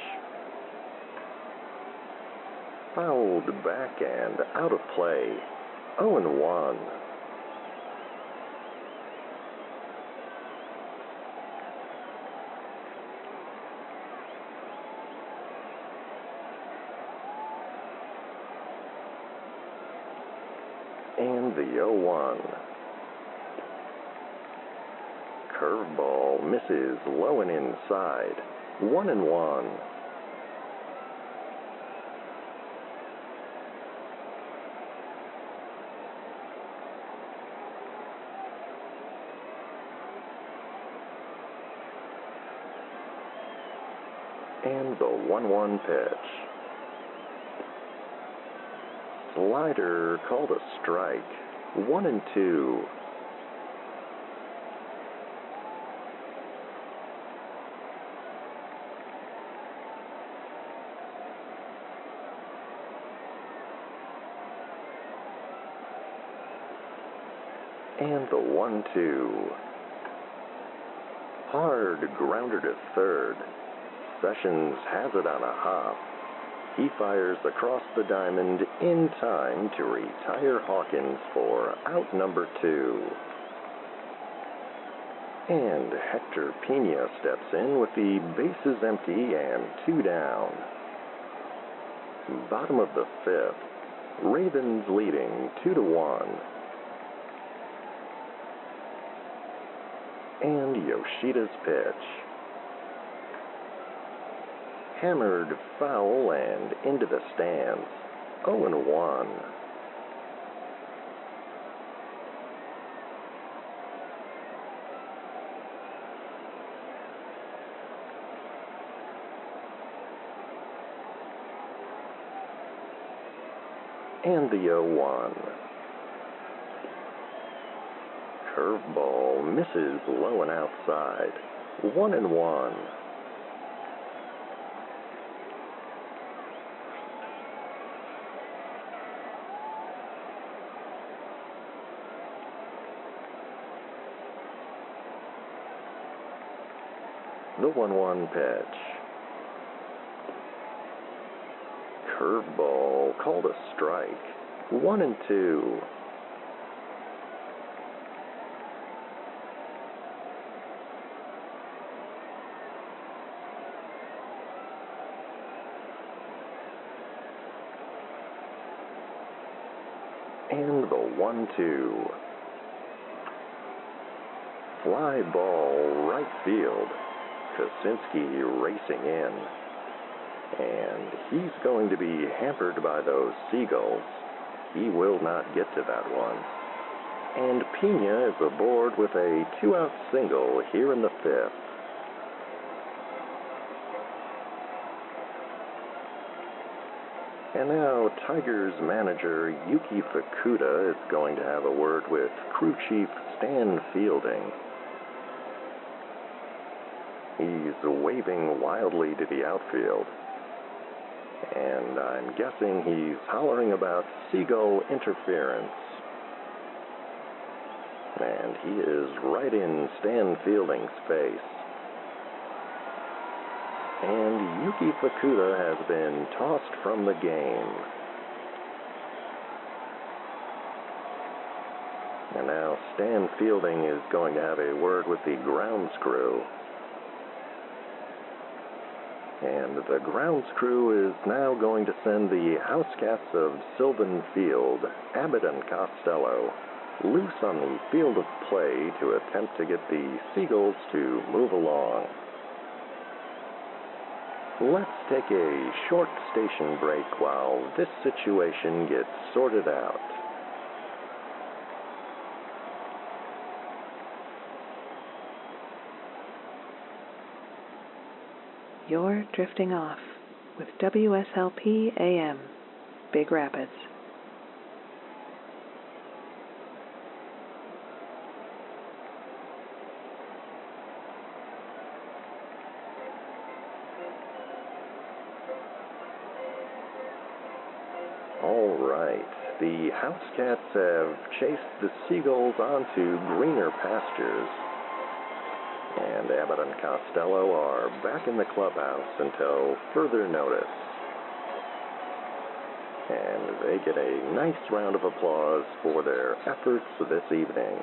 Fouled back and out of play. 0-1. And the 0-1. Curveball misses low and inside. 1-1. And the 1-1 pitch. Slider called a strike. 1-2. And the 1-2. Hard grounder to third. Sessions has it on a hop. He fires across the diamond in time to retire Hawkins for out number 2. And Hector Pena steps in with the bases empty and 2 down. Bottom of the 5th. Ravens leading 2-1. And Yoshida's pitch. Hammered foul and into the stands. 0-1. And the 0-1. Curveball misses low and outside. 1-1. The 1-1 pitch. Curveball called a strike. 1-2. And the 1-2. Fly ball right field. Kosinski racing in. And he's going to be hampered by those Seagulls. He will not get to that one. And Pena is aboard with a 2-out single here in the 5th. And now Tigers manager Yuki Fukuda is going to have a word with crew chief Stan Fielding. He's waving wildly to the outfield. And I'm guessing he's hollering about Seagull interference. And he is right in Stan Fielding's face. And Yuki Fukuda has been tossed from the game. And now Stan Fielding is going to have a word with the grounds crew. And the grounds crew is now going to send the house cats of Sylvan Field, Abbott and Costello, loose on the field of play to attempt to get the Seagulls to move along. Let's take a short station break while this situation gets sorted out. You're drifting off with WSLP AM, Big Rapids. All right, the house cats have chased the seagulls onto greener pastures, and Abbott and Costello are back in the clubhouse until further notice. And they get a nice round of applause for their efforts this evening.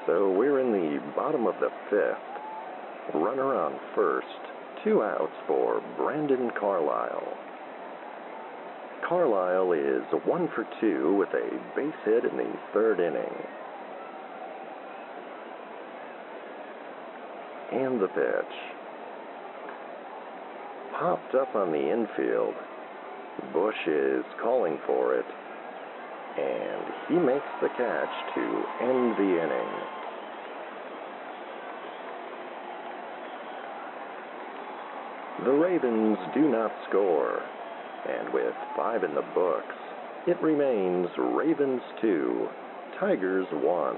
So we're in the bottom of the fifth. Runner on first. 2 outs for Brandon Carlisle. Carlisle is 1 for 2 with a base hit in the third inning. And the pitch. Popped up on the infield. Bush is calling for it, and he makes the catch to end the inning. The Ravens do not score, and with 5 in the books, it remains Ravens 2, Tigers 1.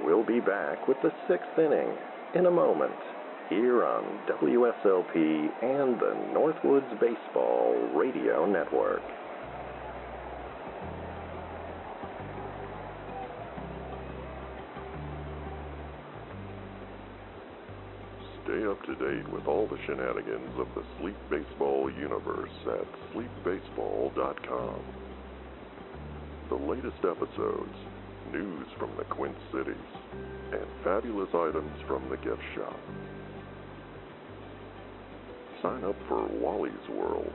We'll be back with the 6th inning in a moment here on WSLP and the Northwoods Baseball Radio Network. Stay up to date with all the shenanigans of the Sleep Baseball universe at sleepbaseball.com. The latest episodes, news from the Quint Cities, and fabulous items from the gift shop. Sign up for Wally's World,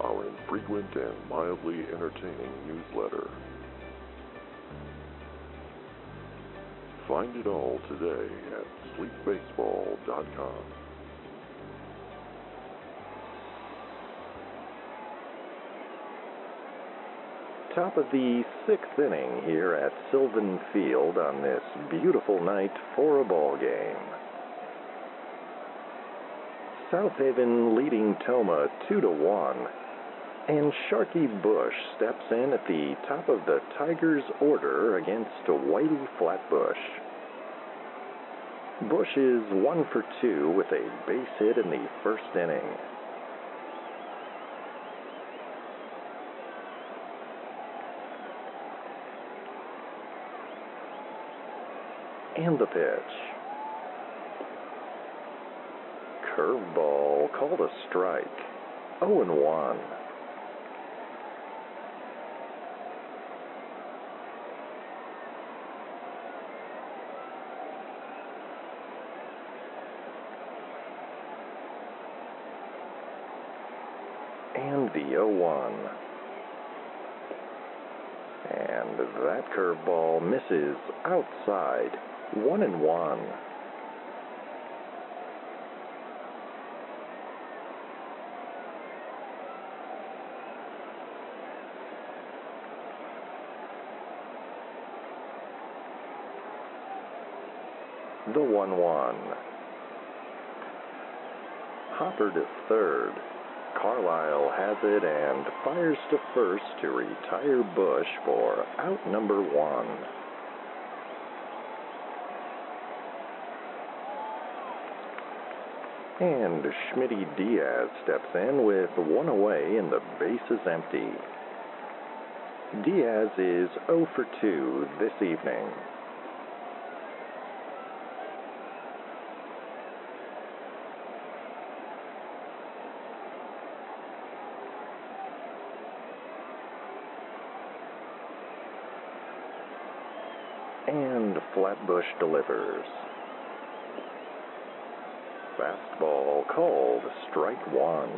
our infrequent and mildly entertaining newsletter. Find it all today at sleepbaseball.com. Top of the 6th inning here at Sylvan Field on this beautiful night for a ball game. South Haven leading Tomah 2-1, and Sharky Bush steps in at the top of the Tigers' order against Whitey Flatbush. Bush is 1 for 2 with a base hit in the first inning. And the pitch. Curveball called a strike. 0-1. And the 0-1. And that curveball misses outside. 1-1. The 1-1. Hopper to third. Carlisle has it and fires to first to retire Bush for out number 1. And Schmitty Diaz steps in with 1 away and the base is empty. Diaz is 0 for 2 this evening. And Flatbush delivers. Fastball called strike 1.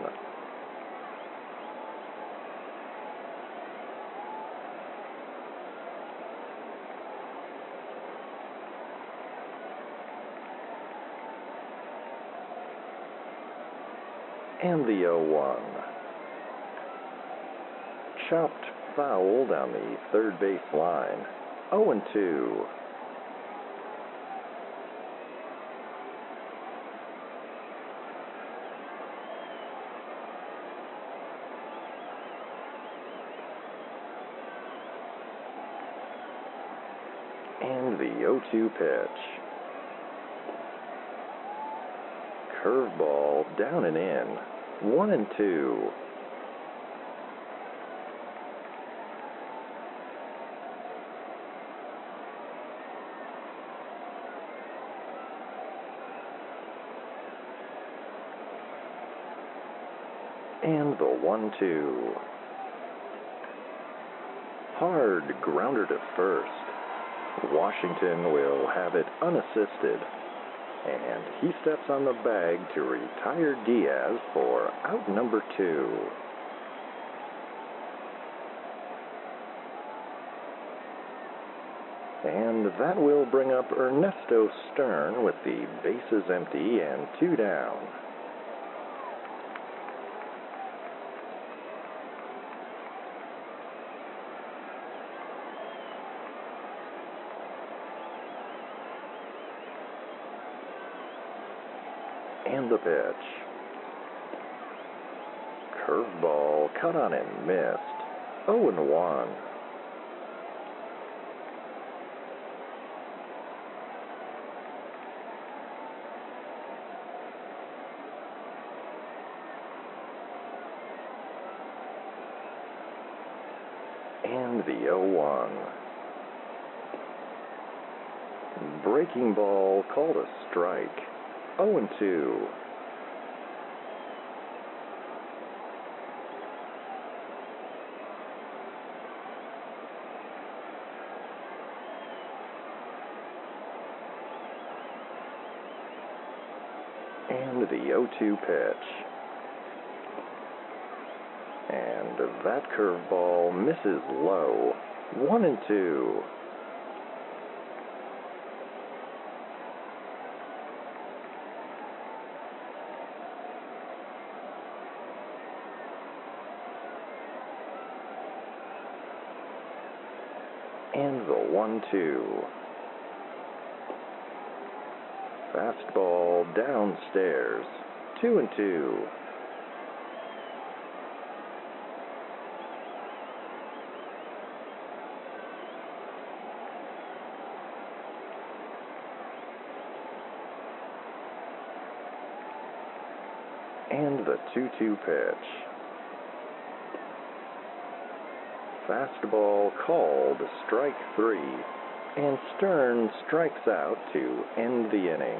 And the 0-1. Chopped foul down the third base line. 0-2. And the 0-2 pitch. Curveball down and in. 1-2. And the 1-2. Hard grounder to first. Washington will have it unassisted, and he steps on the bag to retire Diaz for out number 2. And that will bring up Ernesto Stern with the bases empty and 2 down. And the pitch. Curveball cut on and missed. 0-1. And the 0-1. Breaking ball called a strike. 0-2. And the 0-2 pitch. And that curveball misses low. 1-2. And the 1-2. Fastball downstairs. 2-2. And the 2-2 pitch. Fastball called strike 3, and Stern strikes out to end the inning.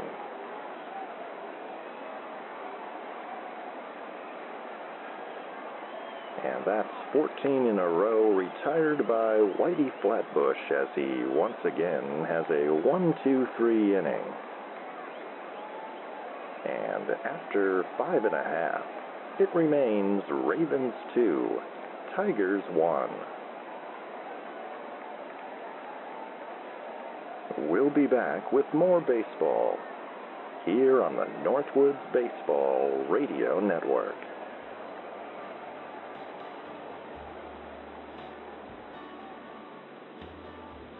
And that's 14 in a row retired by Whitey Flatbush as he once again has a 1-2-3 inning. And after 5.5, it remains Ravens 2, Tigers 1. We'll be back with more baseball here on the Northwoods Baseball Radio Network.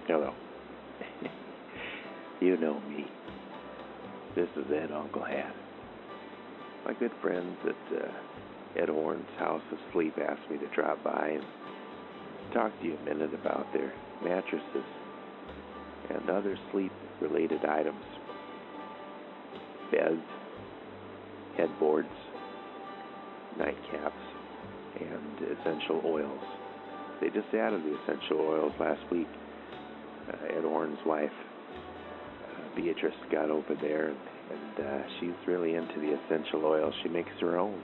Hello. You know me. This is Ed Uncle Hat. My good friends at Ed Horn's House of Sleep asked me to drop by and talk to you a minute about their mattresses and other sleep-related items. Beds, headboards, nightcaps, and essential oils. They just added the essential oils last week. Ed Horn's wife, Beatrice, got over there, and she's really into the essential oils. She makes her own.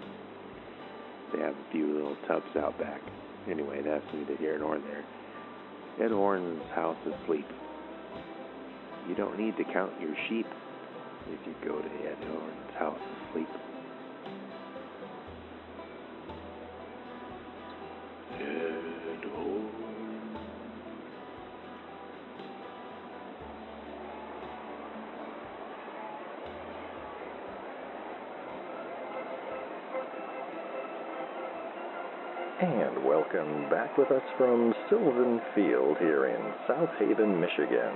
They have a few little tubs out back. Anyway, that's neither here nor there. Ed Horn's House of Sleep. You don't need to count your sheep if you go to Ed Horn's House of Sleep. Ed Horn. And welcome back with us from Sylvan Field here in South Haven, Michigan.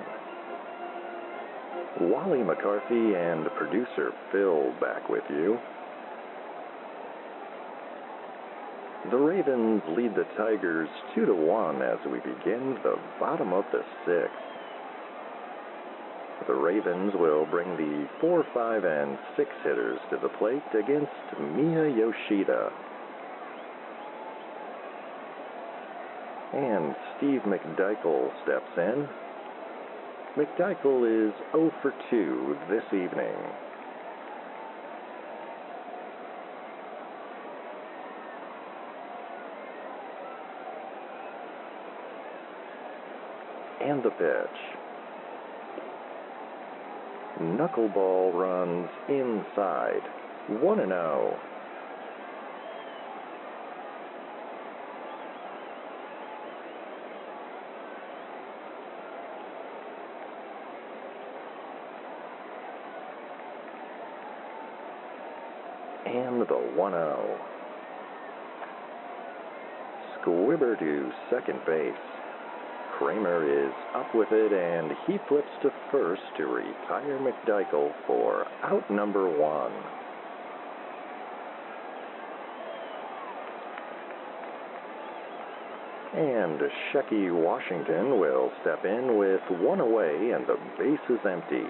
Wally McCarthy and producer Phil back with you. The Ravens lead the Tigers 2-1 as we begin the bottom of the sixth. The Ravens will bring the 4, 5, and 6 hitters to the plate against Mia Yoshida. And Steve McDykel steps in. McDykel is 0 for 2 this evening. And the pitch. Knuckleball runs inside. 1-0. And the 1-0. Squibber to second base. Kramer is up with it, and he flips to first to retire McDykel for out number 1. And Shecky Washington will step in with 1 away, and the base is empty.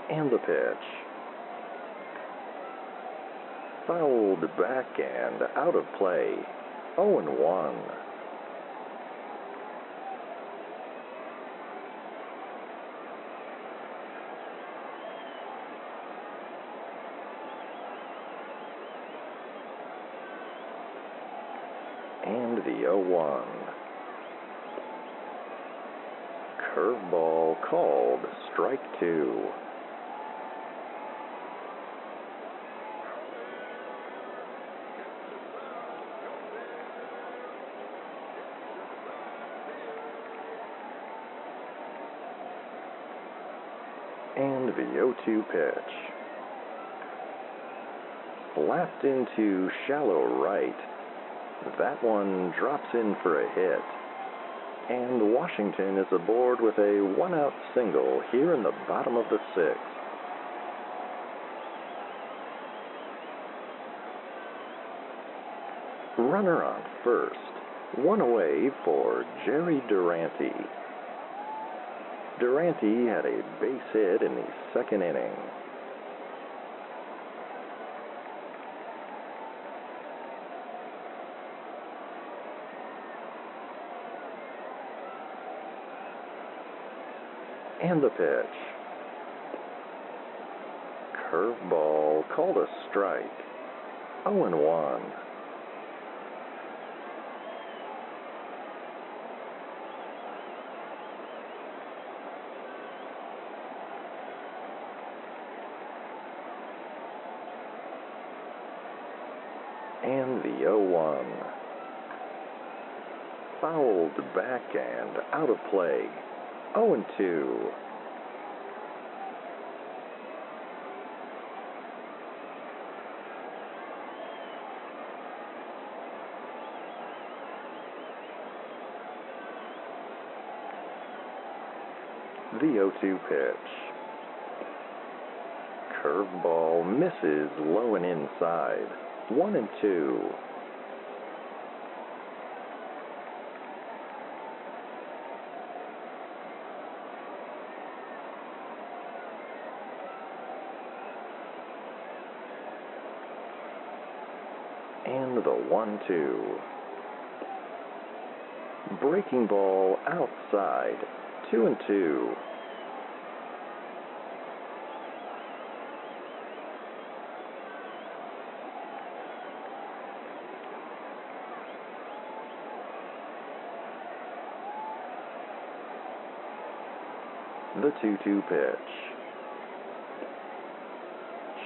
And the pitch. Fouled back and out of play. 0-1. And the 0-1. Curveball called. Strike 2. And the 0-2 pitch. Slapped into shallow right. That one drops in for a hit. And Washington is aboard with a 1-out single here in the bottom of the sixth. Runner on first. 1 away for Jerry Durante. Durante had a base hit in the second inning. And the pitch. Curveball called a strike. 0-1. And the 0-1. Fouled back and out of play. 0-2. The 0-2 pitch. Curveball misses low and inside. 1-2. And the 1-2. Breaking ball outside. 2-2. The 2-2 pitch.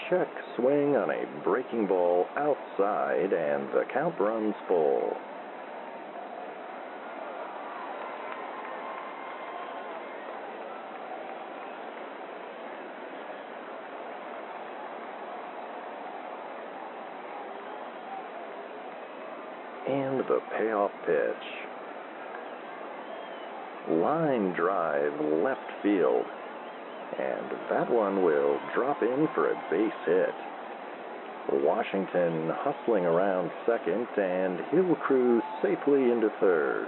Check swing on a breaking ball outside, and the count runs full. And the payoff pitch. Line drive left field. And that one will drop in for a base hit. Washington hustling around second, and he'll cruise safely into third.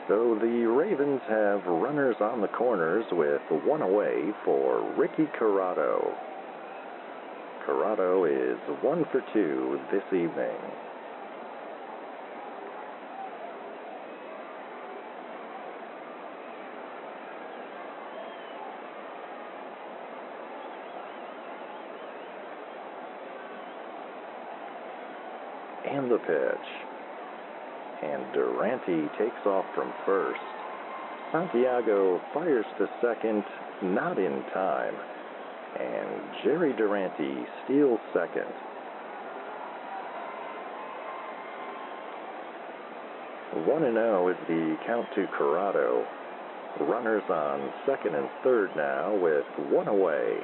So the Ravens have runners on the corners with one away for Ricky Corrado. Corrado is 1 for 2 this evening. And the pitch. And Durante takes off from first. Santiago fires to second, not in time. And Jerry Durante steals second. One and 0 is the count to Corrado. Runners on second and third now with one away.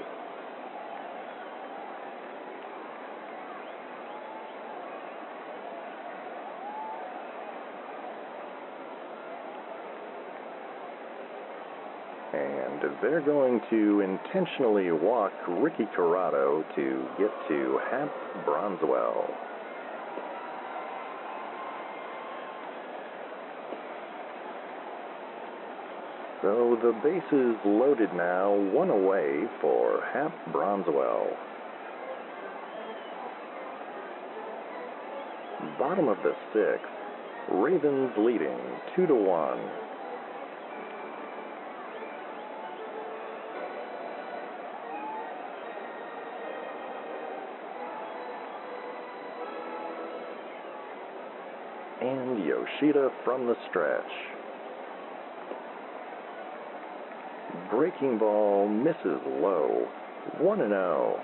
And they're going to intentionally walk Ricky Corrado to get to Hap Bronswell. So the bases loaded now, one away for Hap Bronswell. Bottom of the sixth, Ravens leading 2-1. And Yoshida from the stretch. Breaking ball misses low. 1-0.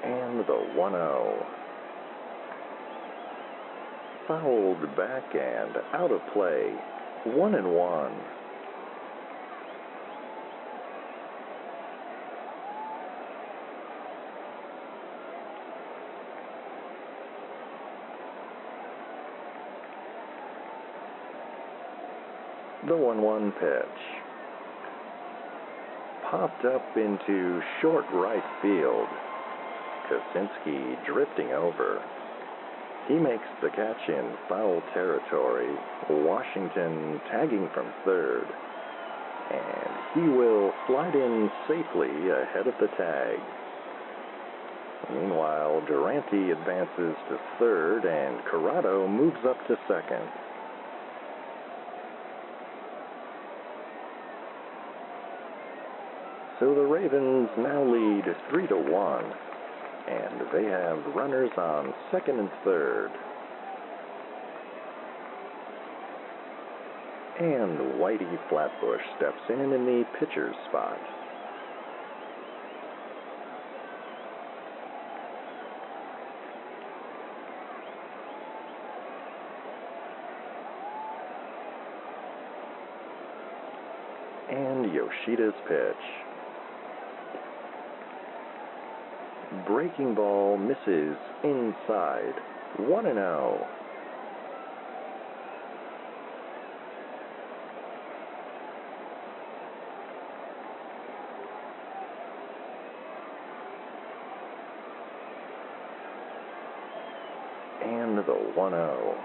And the 1-0. Fouled back and out of play. 1-1. The 1-1 pitch. Popped up into short right field. Kosinski drifting over. He makes the catch in foul territory. Washington tagging from third. And he will slide in safely ahead of the tag. Meanwhile, Durante advances to third and Corrado moves up to second. So the Ravens now lead 3-1, and they have runners on second and third. And Whitey Flatbush steps in the pitcher's spot. And Yoshida's pitch. Breaking ball misses inside. 1-0. And the 1-0.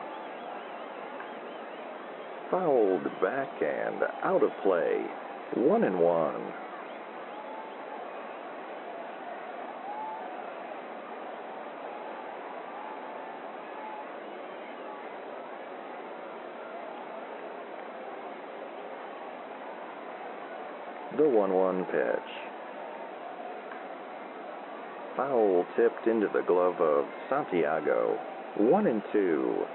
Fouled back and out of play. 1-1. The 1-1 pitch. Foul tipped into the glove of Santiago. 1-2.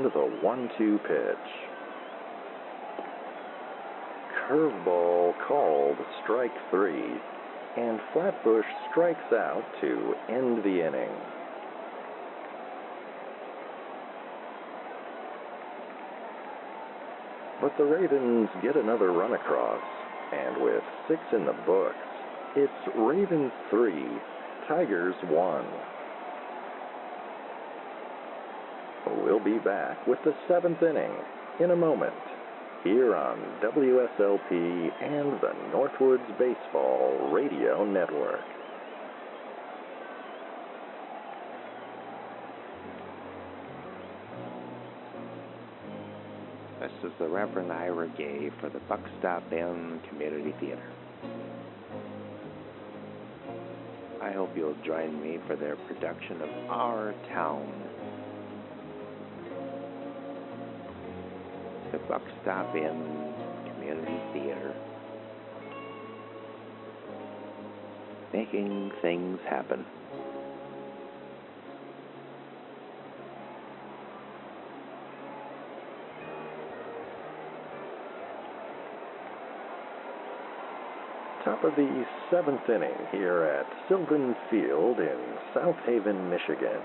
And the 1-2 pitch. Curveball called strike 3, and Flatbush strikes out to end the inning. But the Ravens get another run across, and with 6 in the books, it's Ravens 3, Tigers 1. We'll be back with the 7th inning in a moment, here on WSLP and the Northwoods Baseball Radio Network. This is the Reverend Ira Gay for the Buckstop Inn Community Theater. I hope you'll join me for their production of Our Town. The Buckstop Inn Community Theater. Making things happen. Top of the 7th inning here at Sylvan Field in South Haven, Michigan.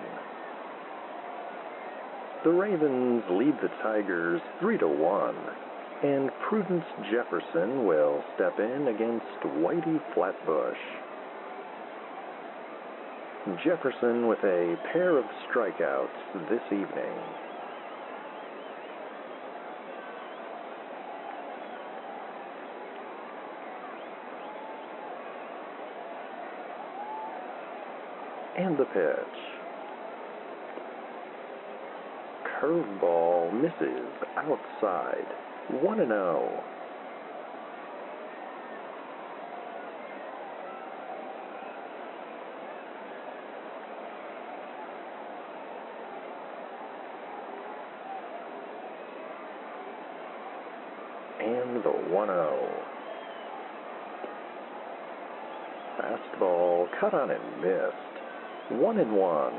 The Ravens lead the Tigers 3-1, and Prudence Jefferson will step in against Whitey Flatbush. Jefferson with a pair of strikeouts this evening. And the pitch. Curveball misses outside. 1-0. And the 1-0. Fastball cut on and missed. 1-1.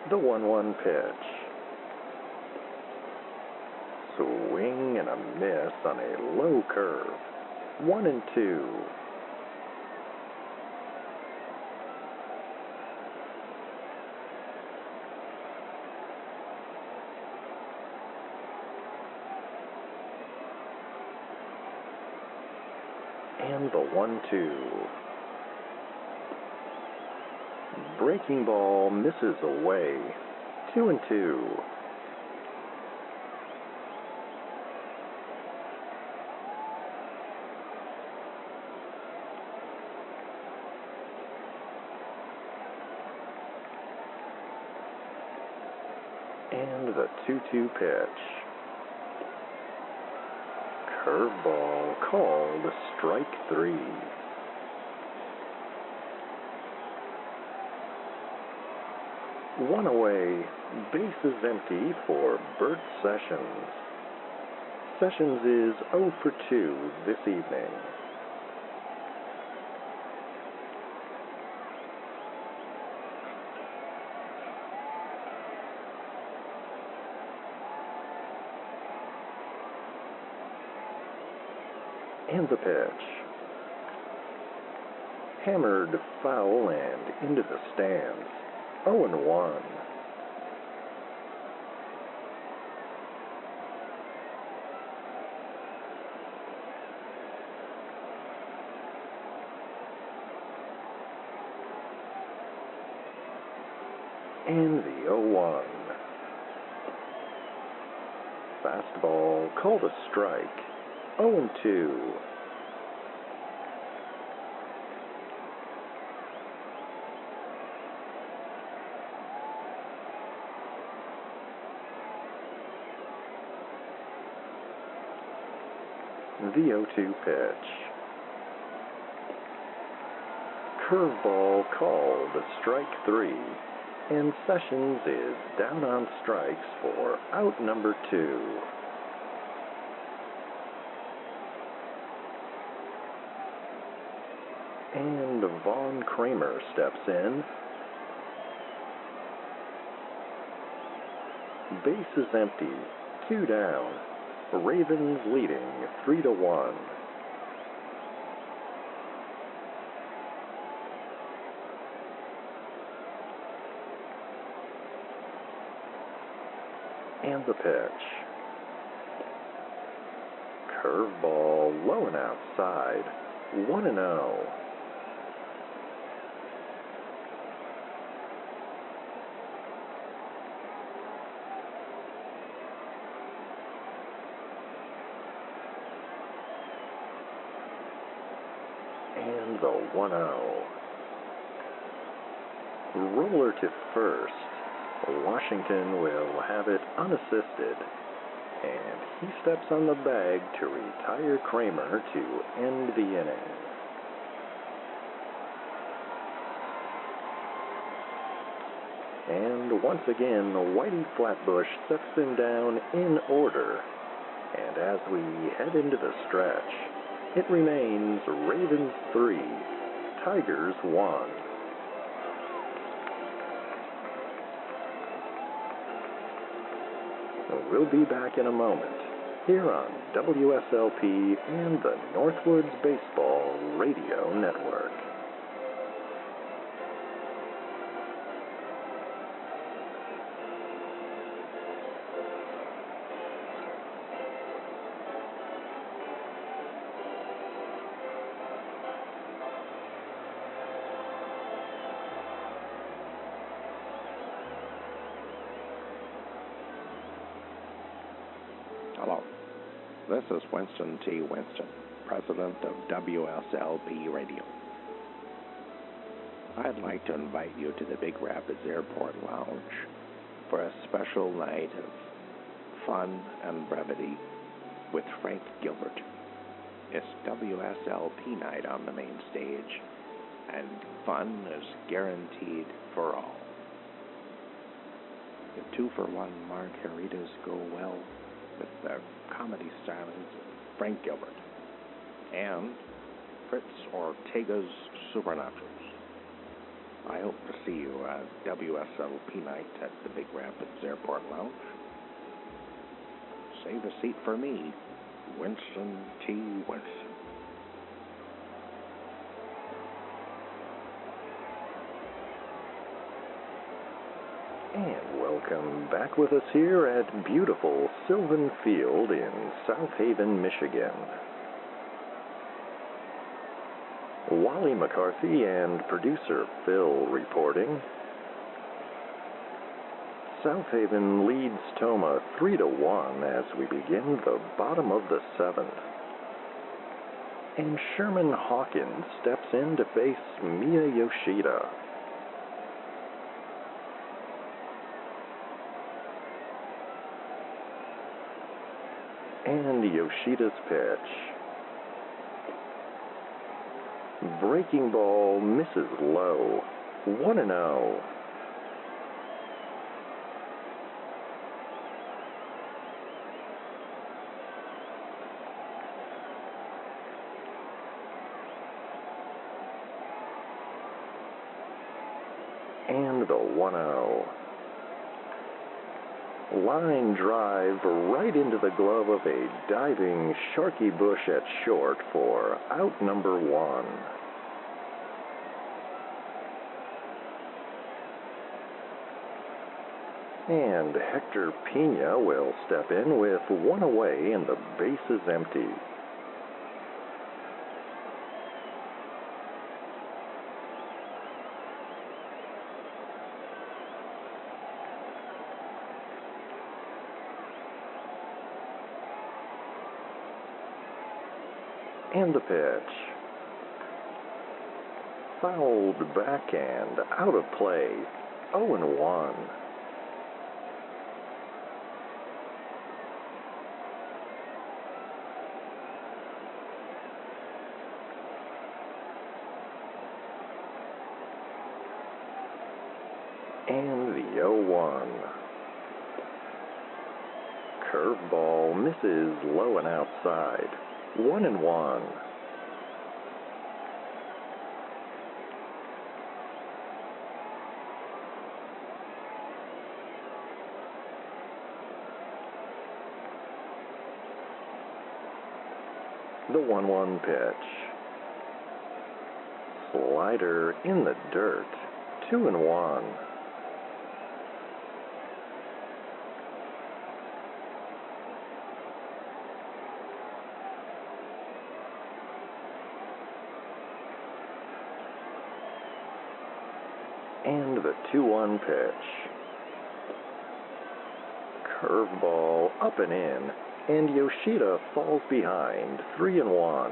The 1-1 pitch. Swing and a miss on a low curve. 1-2. And the 1-2. Breaking ball misses away. 2-2. And the 2-2 pitch. Curveball called strike 3. One away, bases empty for Bert Sessions. Sessions is 0 for 2 this evening. And the pitch. Hammered foul and into the stands. 0-1. And the 0-1. Fastball called a strike. 0-2. The 0-2 pitch. Curveball called strike 3. and Sessions is down on strikes for out number 2. And Vaughn Kramer steps in. Base is empty, 2 down. Ravens leading 3-1. And the pitch. Curveball low and outside, 1-0. And the 1-0. Roller to first. Washington will have it unassisted, and he steps on the bag to retire Kramer to end the inning. And once again, Whitey Flatbush sets him down in order, and as we head into the stretch, it remains Ravens 3, Tigers 1. We'll be back in a moment, here on WSLP and the Northwoods Baseball Radio Network. Hello, this is Winston T. Winston, President of WSLP Radio. I'd like to invite you to the Big Rapids Airport Lounge for a special night of fun and brevity with Frank Gilbert. It's WSLP night on the main stage, and fun is guaranteed for all. The 2-for-1 margaritas go well with the comedy stylings of Frank Gilbert and Fritz Ortega's Super Nachos. I hope to see you at WSLP night at the Big Rapids Airport Lounge. Save a seat for me, Winston T. Winston. And welcome back with us here at beautiful Sylvan Field in South Haven, Michigan. Wally McCarthy and producer Phil reporting. South Haven leads Tomah 3-1 as we begin the bottom of the 7th. And Sherman Hawkins steps in to face Mia Yoshida. And Yoshida's pitch. Breaking ball misses low. 1-0. And the 1-0. Line drive right into the glove of a diving Sharky Bush at short for out number 1. And Hector Pena will step in with 1 away and the base is empty. And the pitch. Fouled backhand, out of play, 0-1. And the 0-1. Curveball misses low and outside. 1-1. The 1-1 pitch. Slider in the dirt. 2-1. And the 2-1 pitch. Curveball up and in, and Yoshida falls behind. 3-1.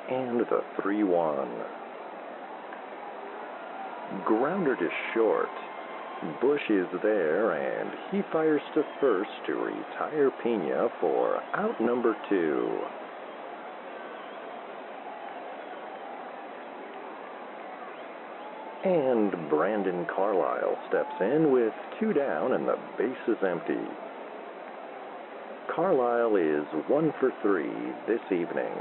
And the 3-1. Grounder to short. Bush is there, and he fires to first to retire Pena for out number 2. And Brandon Carlisle steps in with 2 down and the base is empty. Carlisle is 1 for 3 this evening.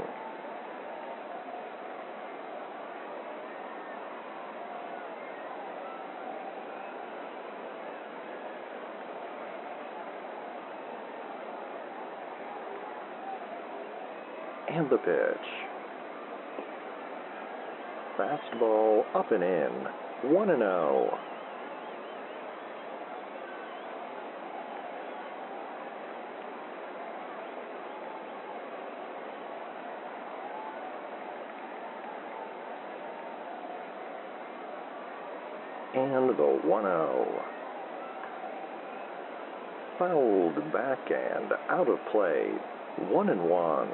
And the pitch. Fastball up and in. 1-0. And the 1-0. Fouled back and out of play. 1-1.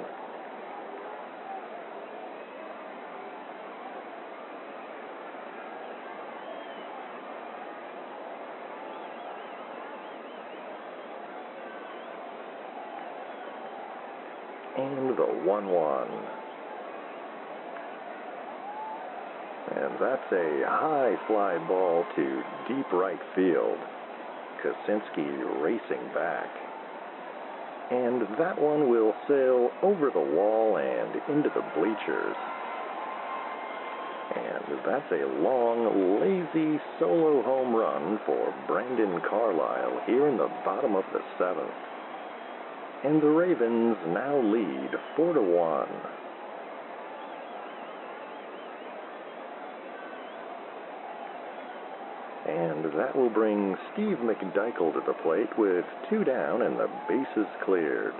And the 1-1. And that's a high fly ball to deep right field. Kosinski racing back. And that one will sail over the wall and into the bleachers. And that's a long, lazy solo home run for Brandon Carlisle here in the bottom of the 7th. And the Ravens now lead 4-1. And that will bring Steve McDykel to the plate with 2 down and the bases cleared.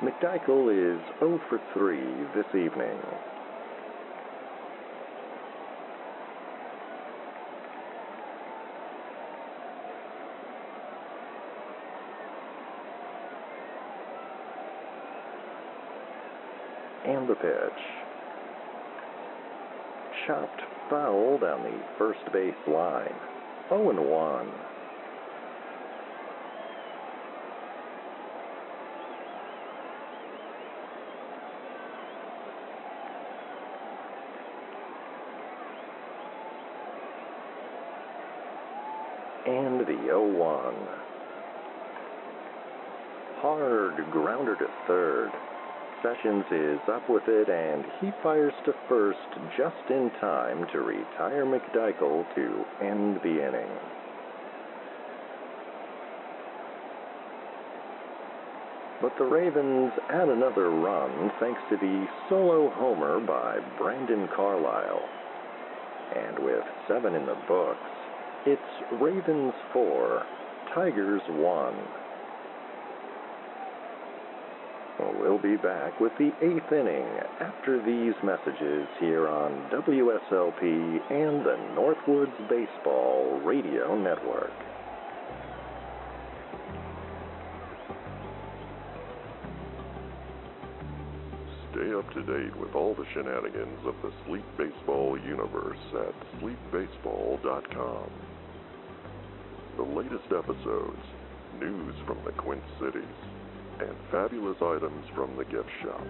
McDykel is 0 for 3 this evening. And the pitch. Chopped foul down the first base line. 0-1. And the 0-1. Hard grounder to third. Sessions is up with it, and he fires to first just in time to retire McDykel to end the inning. But the Ravens add another run thanks to the solo homer by Brandon Carlisle. And with 7 in the books, it's Ravens 4, Tigers 1. We'll be back with the 8th inning after these messages here on WSLP and the Northwoods Baseball Radio Network. Stay up to date with all the shenanigans of the Sleep Baseball universe at sleepbaseball.com. latest episodes, news from the Quint Cities, and fabulous items from the gift shop.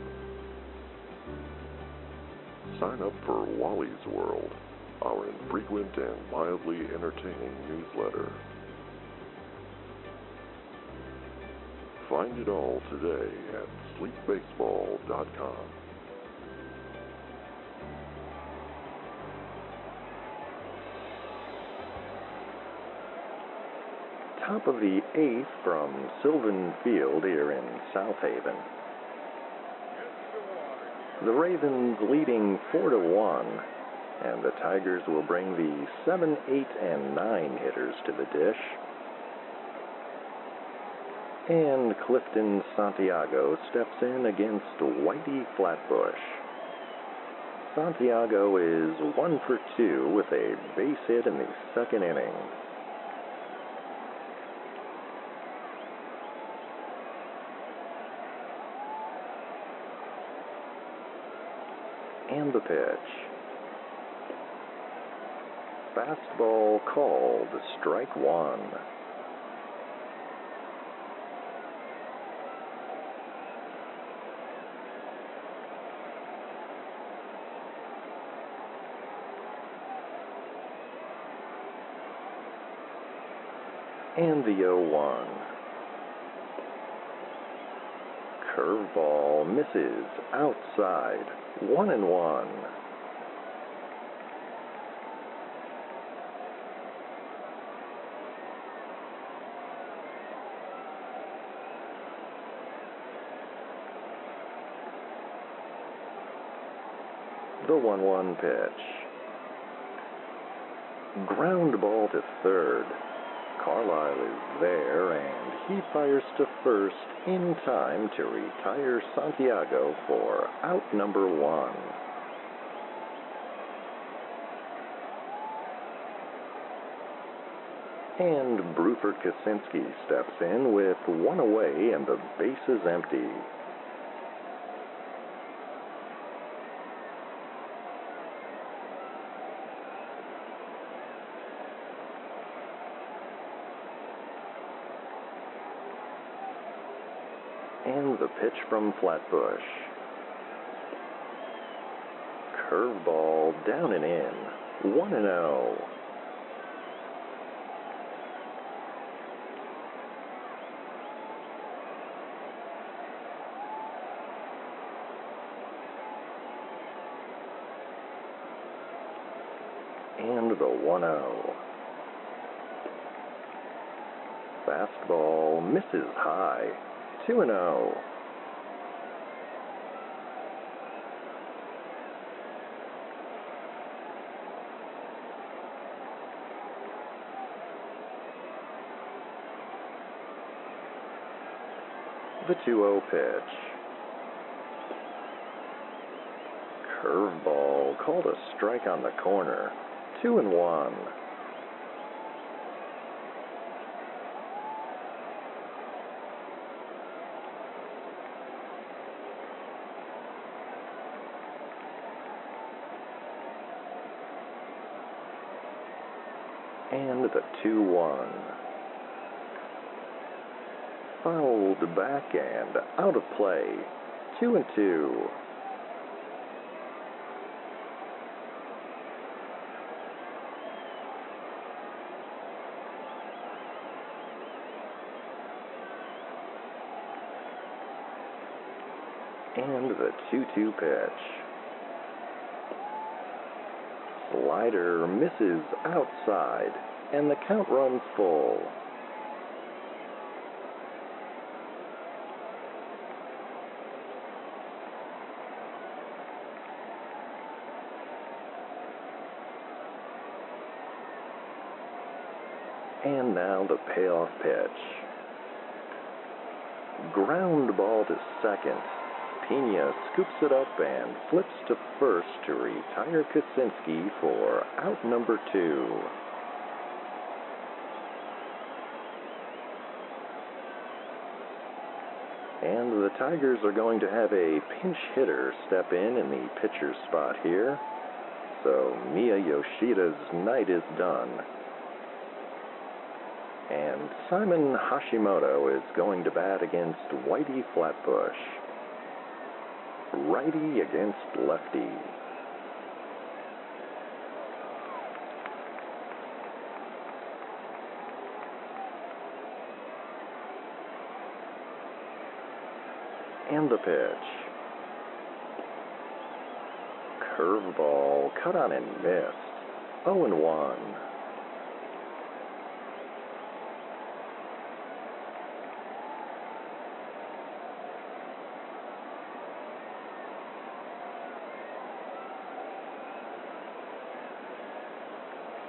Sign up for Wally's World, our infrequent and mildly entertaining newsletter. Find it all today at sleepbaseball.com. Top of the 8th from Sylvan Field here in South Haven. The Ravens leading 4-1, and the Tigers will bring the 7, 8, and 9 hitters to the dish. And Clifton Santiago steps in against Whitey Flatbush. Santiago is 1 for 2 with a base hit in the second inning. And the pitch. Fastball called, strike 1. And the 0-1. Curveball misses outside. 1-1. The 1-1 pitch. Ground ball to third. Carlisle is there, and he fires to first in time to retire Santiago for out number 1. And Bruford Kaczynski steps in with 1 away and the base is empty. And the pitch from Flatbush. Curveball down and in. 1-0. And the 1-0. Fastball misses high. 2-0. The 2-0 pitch. Curveball called a strike on the corner. 2-1. And the 2-1. Fouled back and out of play. 2-2. And the 2-2 pitch. Slider misses outside, and the count runs full. And now the payoff pitch. Ground ball to second. Pena scoops it up and flips to first to retire Kaczynski for out number 2. And the Tigers are going to have a pinch hitter step in the pitcher's spot here. So Miya Yoshida's night is done. And Simon Hashimoto is going to bat against Whitey Flatbush. Righty against lefty. And the pitch. Curveball, cut on and missed. 0-1.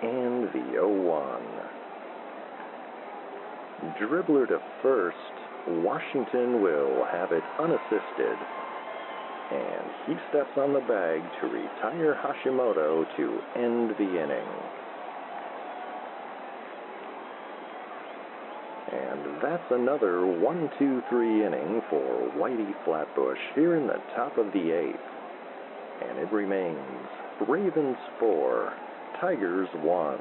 And the 0-1. Dribbler to first. Washington will have it unassisted. And he steps on the bag to retire Hashimoto to end the inning. And that's another 1-2-3 inning for Whitey Flatbush here in the top of the 8th. And it remains Ravens 4, Tigers 1.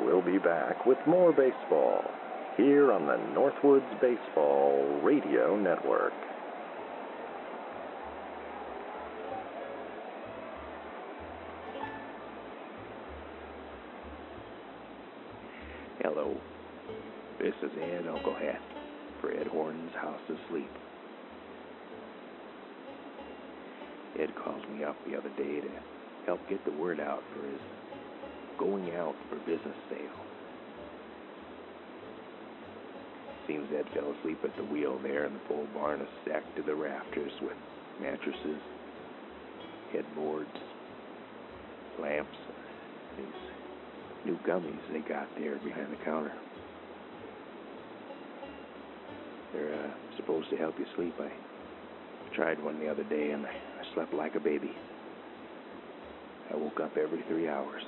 We'll be back with more baseball here on the Northwoods Baseball Radio Network. Hello, this is Ed Uncle Hat for Ed Horton's House of Sleep. Ed called me up the other day to help get the word out for his going out for business sale. Seems Ed fell asleep at the wheel there, and the pole barn is stacked to the rafters with mattresses, headboards, lamps, and these new gummies they got there behind the counter. They're supposed to help you sleep. I tried one the other day, and I slept like a baby. I woke up every 3 hours.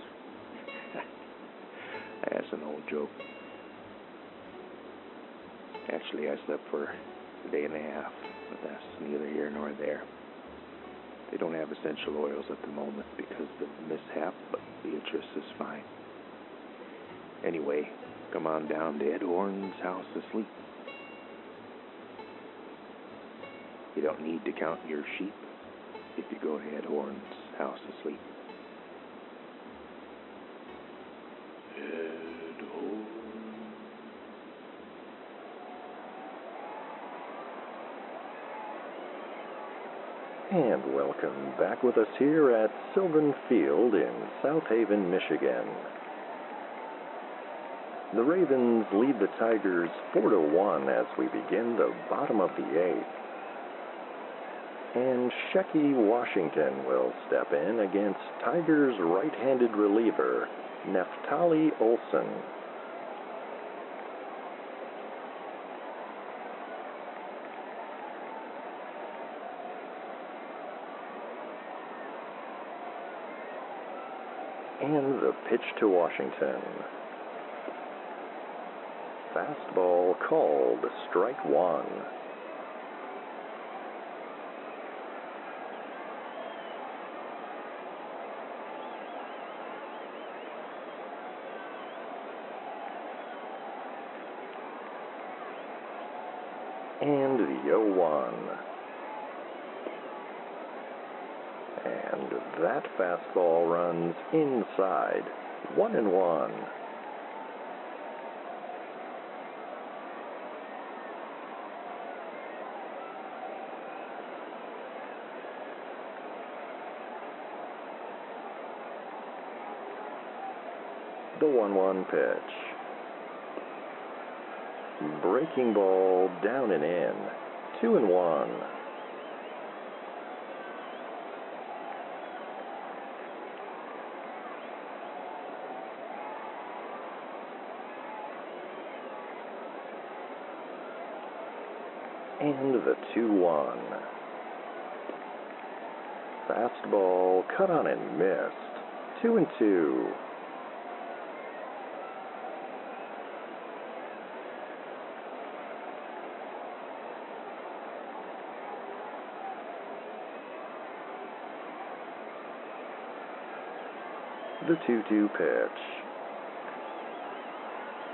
That's an old joke. Actually, I slept for a day and a half, but that's neither here nor there. They don't have essential oils at the moment because of the mishap, but Beatrice is fine. Anyway, come on down to Ed Horton's House of Sleep. You don't need to count your sheep if you go to Ed Horton's House of Sleep. Ed Horton. And welcome back with us here at Sylvan Field in South Haven, Michigan. The Ravens lead the Tigers 4-1 as we begin the bottom of the 8th. And Shecky Washington will step in against Tigers right-handed reliever Neftali Olson. And the pitch to Washington. Fastball called, strike 1. And the 0-1. And that fastball runs inside. 1-1. The 1-1 pitch. Breaking ball down and in. 2-1. And the 2-1. Fastball cut on and missed. 2-2. The 2-2 pitch.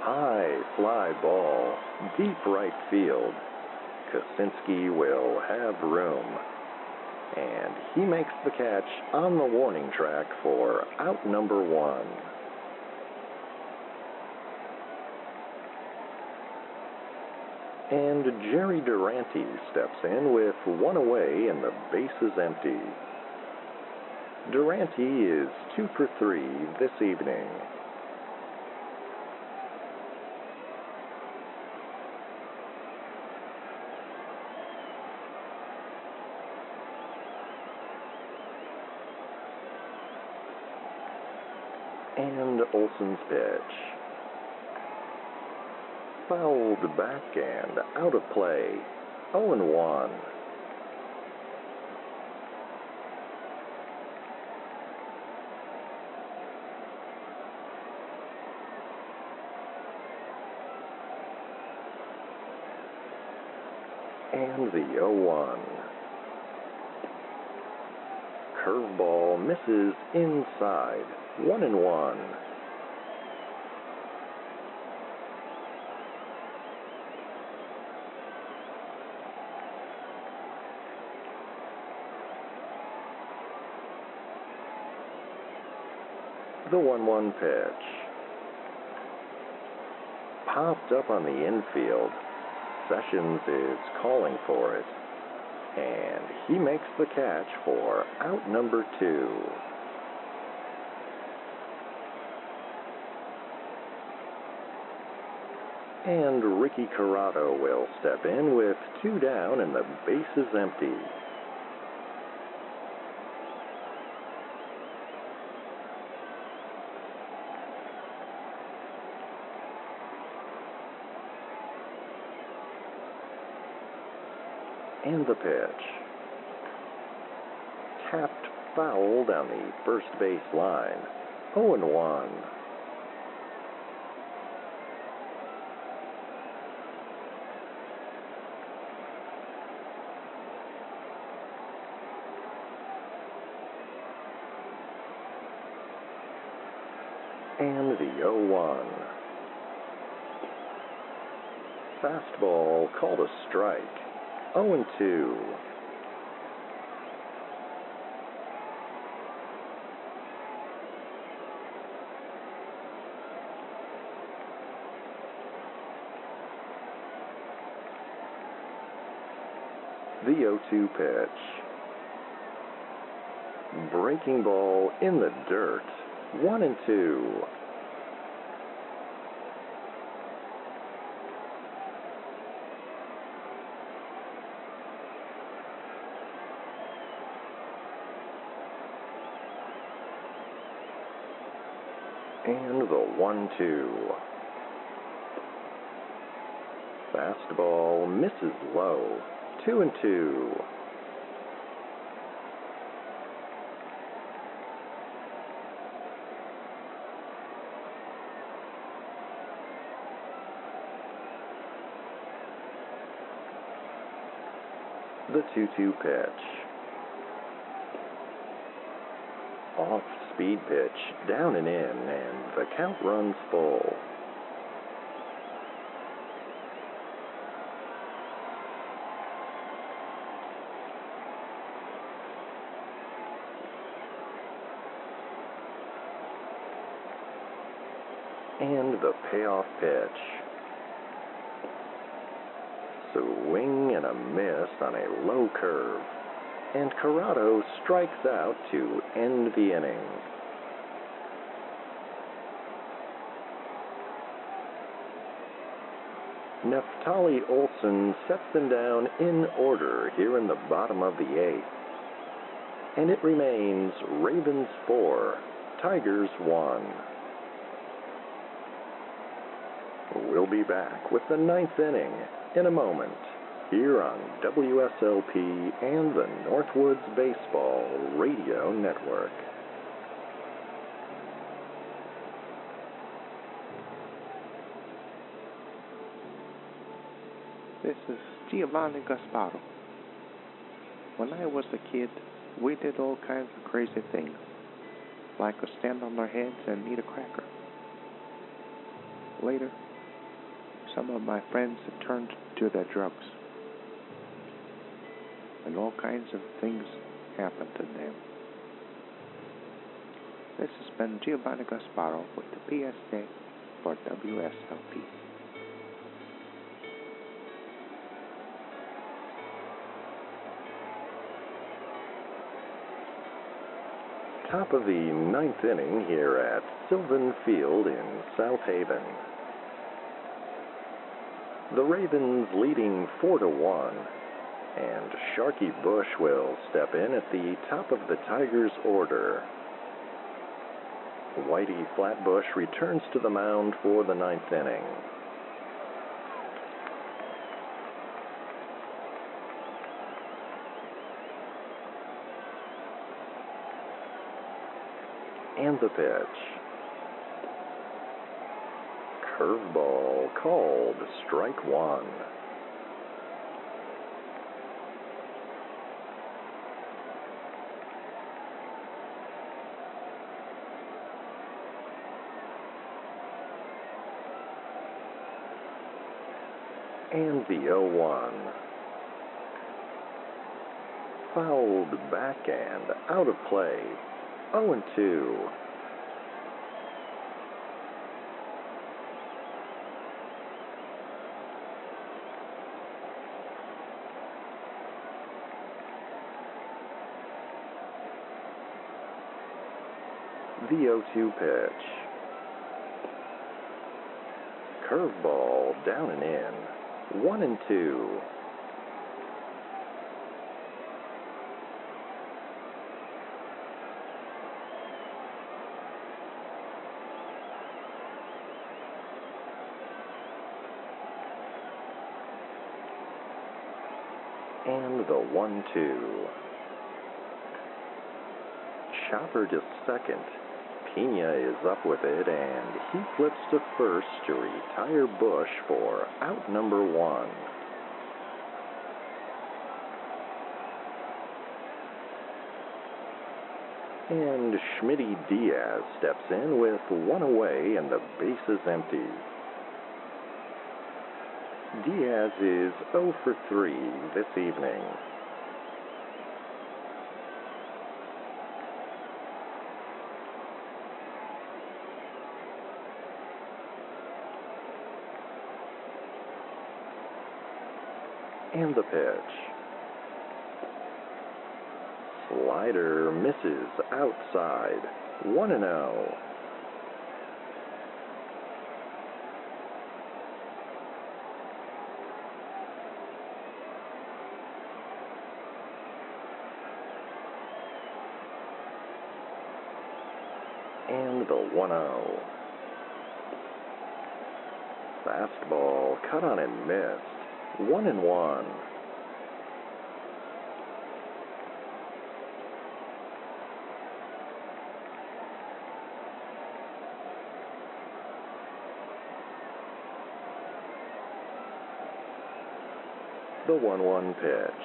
High fly ball, deep right field. Kosinski will have room. And he makes the catch on the warning track for out number 1. And Jerry Durante steps in with 1 away and the bases empty. Durante is 2 for 3 this evening. And Olson's pitch. Fouled back and out of play. 0-1. And the 0-1. Curveball misses inside. 1-1. The 1-1 pitch. Popped up on the infield. Sessions is calling for it. And he makes the catch for out number 2. And Ricky Corrado will step in with 2 down and the bases empty. And the pitch. Tapped foul down the first base line. 0-1. And the 0-1. Fastball called a strike. 0-2. The 0-2 pitch. Breaking ball in the dirt. 1-2. And the 1-2. Fastball misses low. 2-2. The 2-2 pitch. Off-speed pitch, down and in, and the count runs full. And the payoff pitch. Swing and a miss on a low curve. And Corrado strikes out to end the inning. Neftali Olson sets them down in order here in the bottom of the 8th. And it remains Ravens 4, Tigers 1. We'll be back with the 9th inning in a moment, here on WSLP and the Northwoods Baseball Radio Network. This is Giovanni Gasparo. When I was a kid, we did all kinds of crazy things, like to stand on our heads and eat a cracker. Later, some of my friends have turned to their drugs. And all kinds of things happen to them. This has been Giovanni Gasparo with the PSA for WSLP. Top of the ninth inning here at Sylvan Field in South Haven. The Ravens leading 4-1, and Sharky Bush will step in at the top of the Tigers' order. Whitey Flatbush returns to the mound for the ninth inning. And the pitch. Curveball called, strike one. And the 0-1. Fouled back and out of play. 0-2. The 0-2 pitch. Curveball down and in. 1-2. And the 1-2. Chopper to second. Pena is up with it, and he flips to first to retire Bush for out number one. And Schmitty Diaz steps in with one away and the bases empty. Diaz is 0 for 3 this evening. And the pitch. Slider misses outside. 1-0. And the 1-0. Fastball cut on and missed. 1-1. The 1-1 pitch.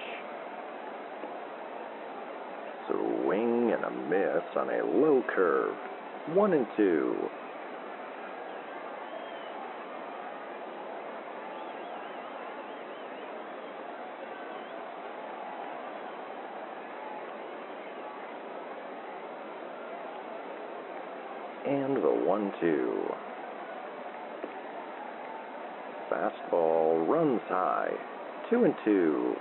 Swing and a miss on a low curve. 1-2. And the 1-2. Fastball runs high. 2-2.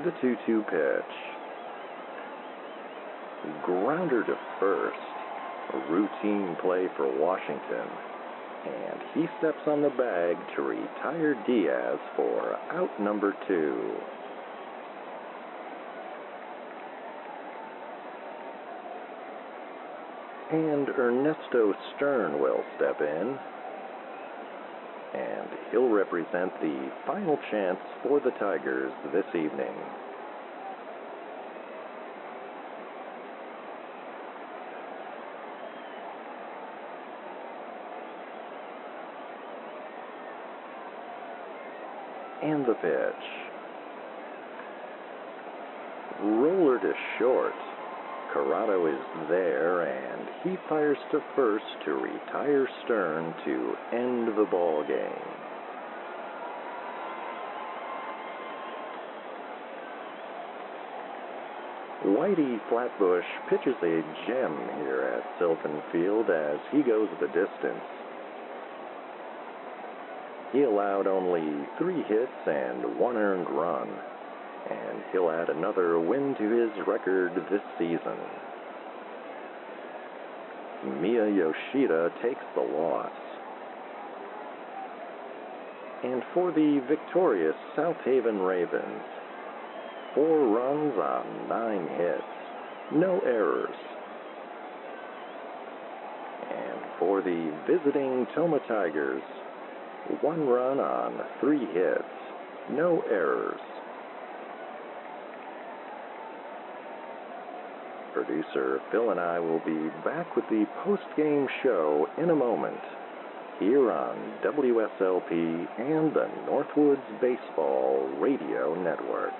The 2-2 pitch. Grounder to first. A routine play for Washington. And he steps on the bag to retire Diaz for out number 2. And Ernesto Stern will step in. And he'll represent the final chance for the Tigers this evening. And the pitch. Roller to short. Corrado is there, and he fires to first to retire Stern to end the ball game. Whitey Flatbush pitches a gem here at Sylvan Field as he goes the distance. He allowed only 3 hits and 1 earned run, and he'll add another win to his record this season. Mia Yoshida takes the loss. And for the victorious South Haven Ravens, 4 runs on 9 hits, no errors. And for the visiting Tomah Tigers, 1 run on 3 hits, no errors. Producer Phil and I will be back with the post-game show in a moment here on WSLP and the Northwoods Baseball Radio Network.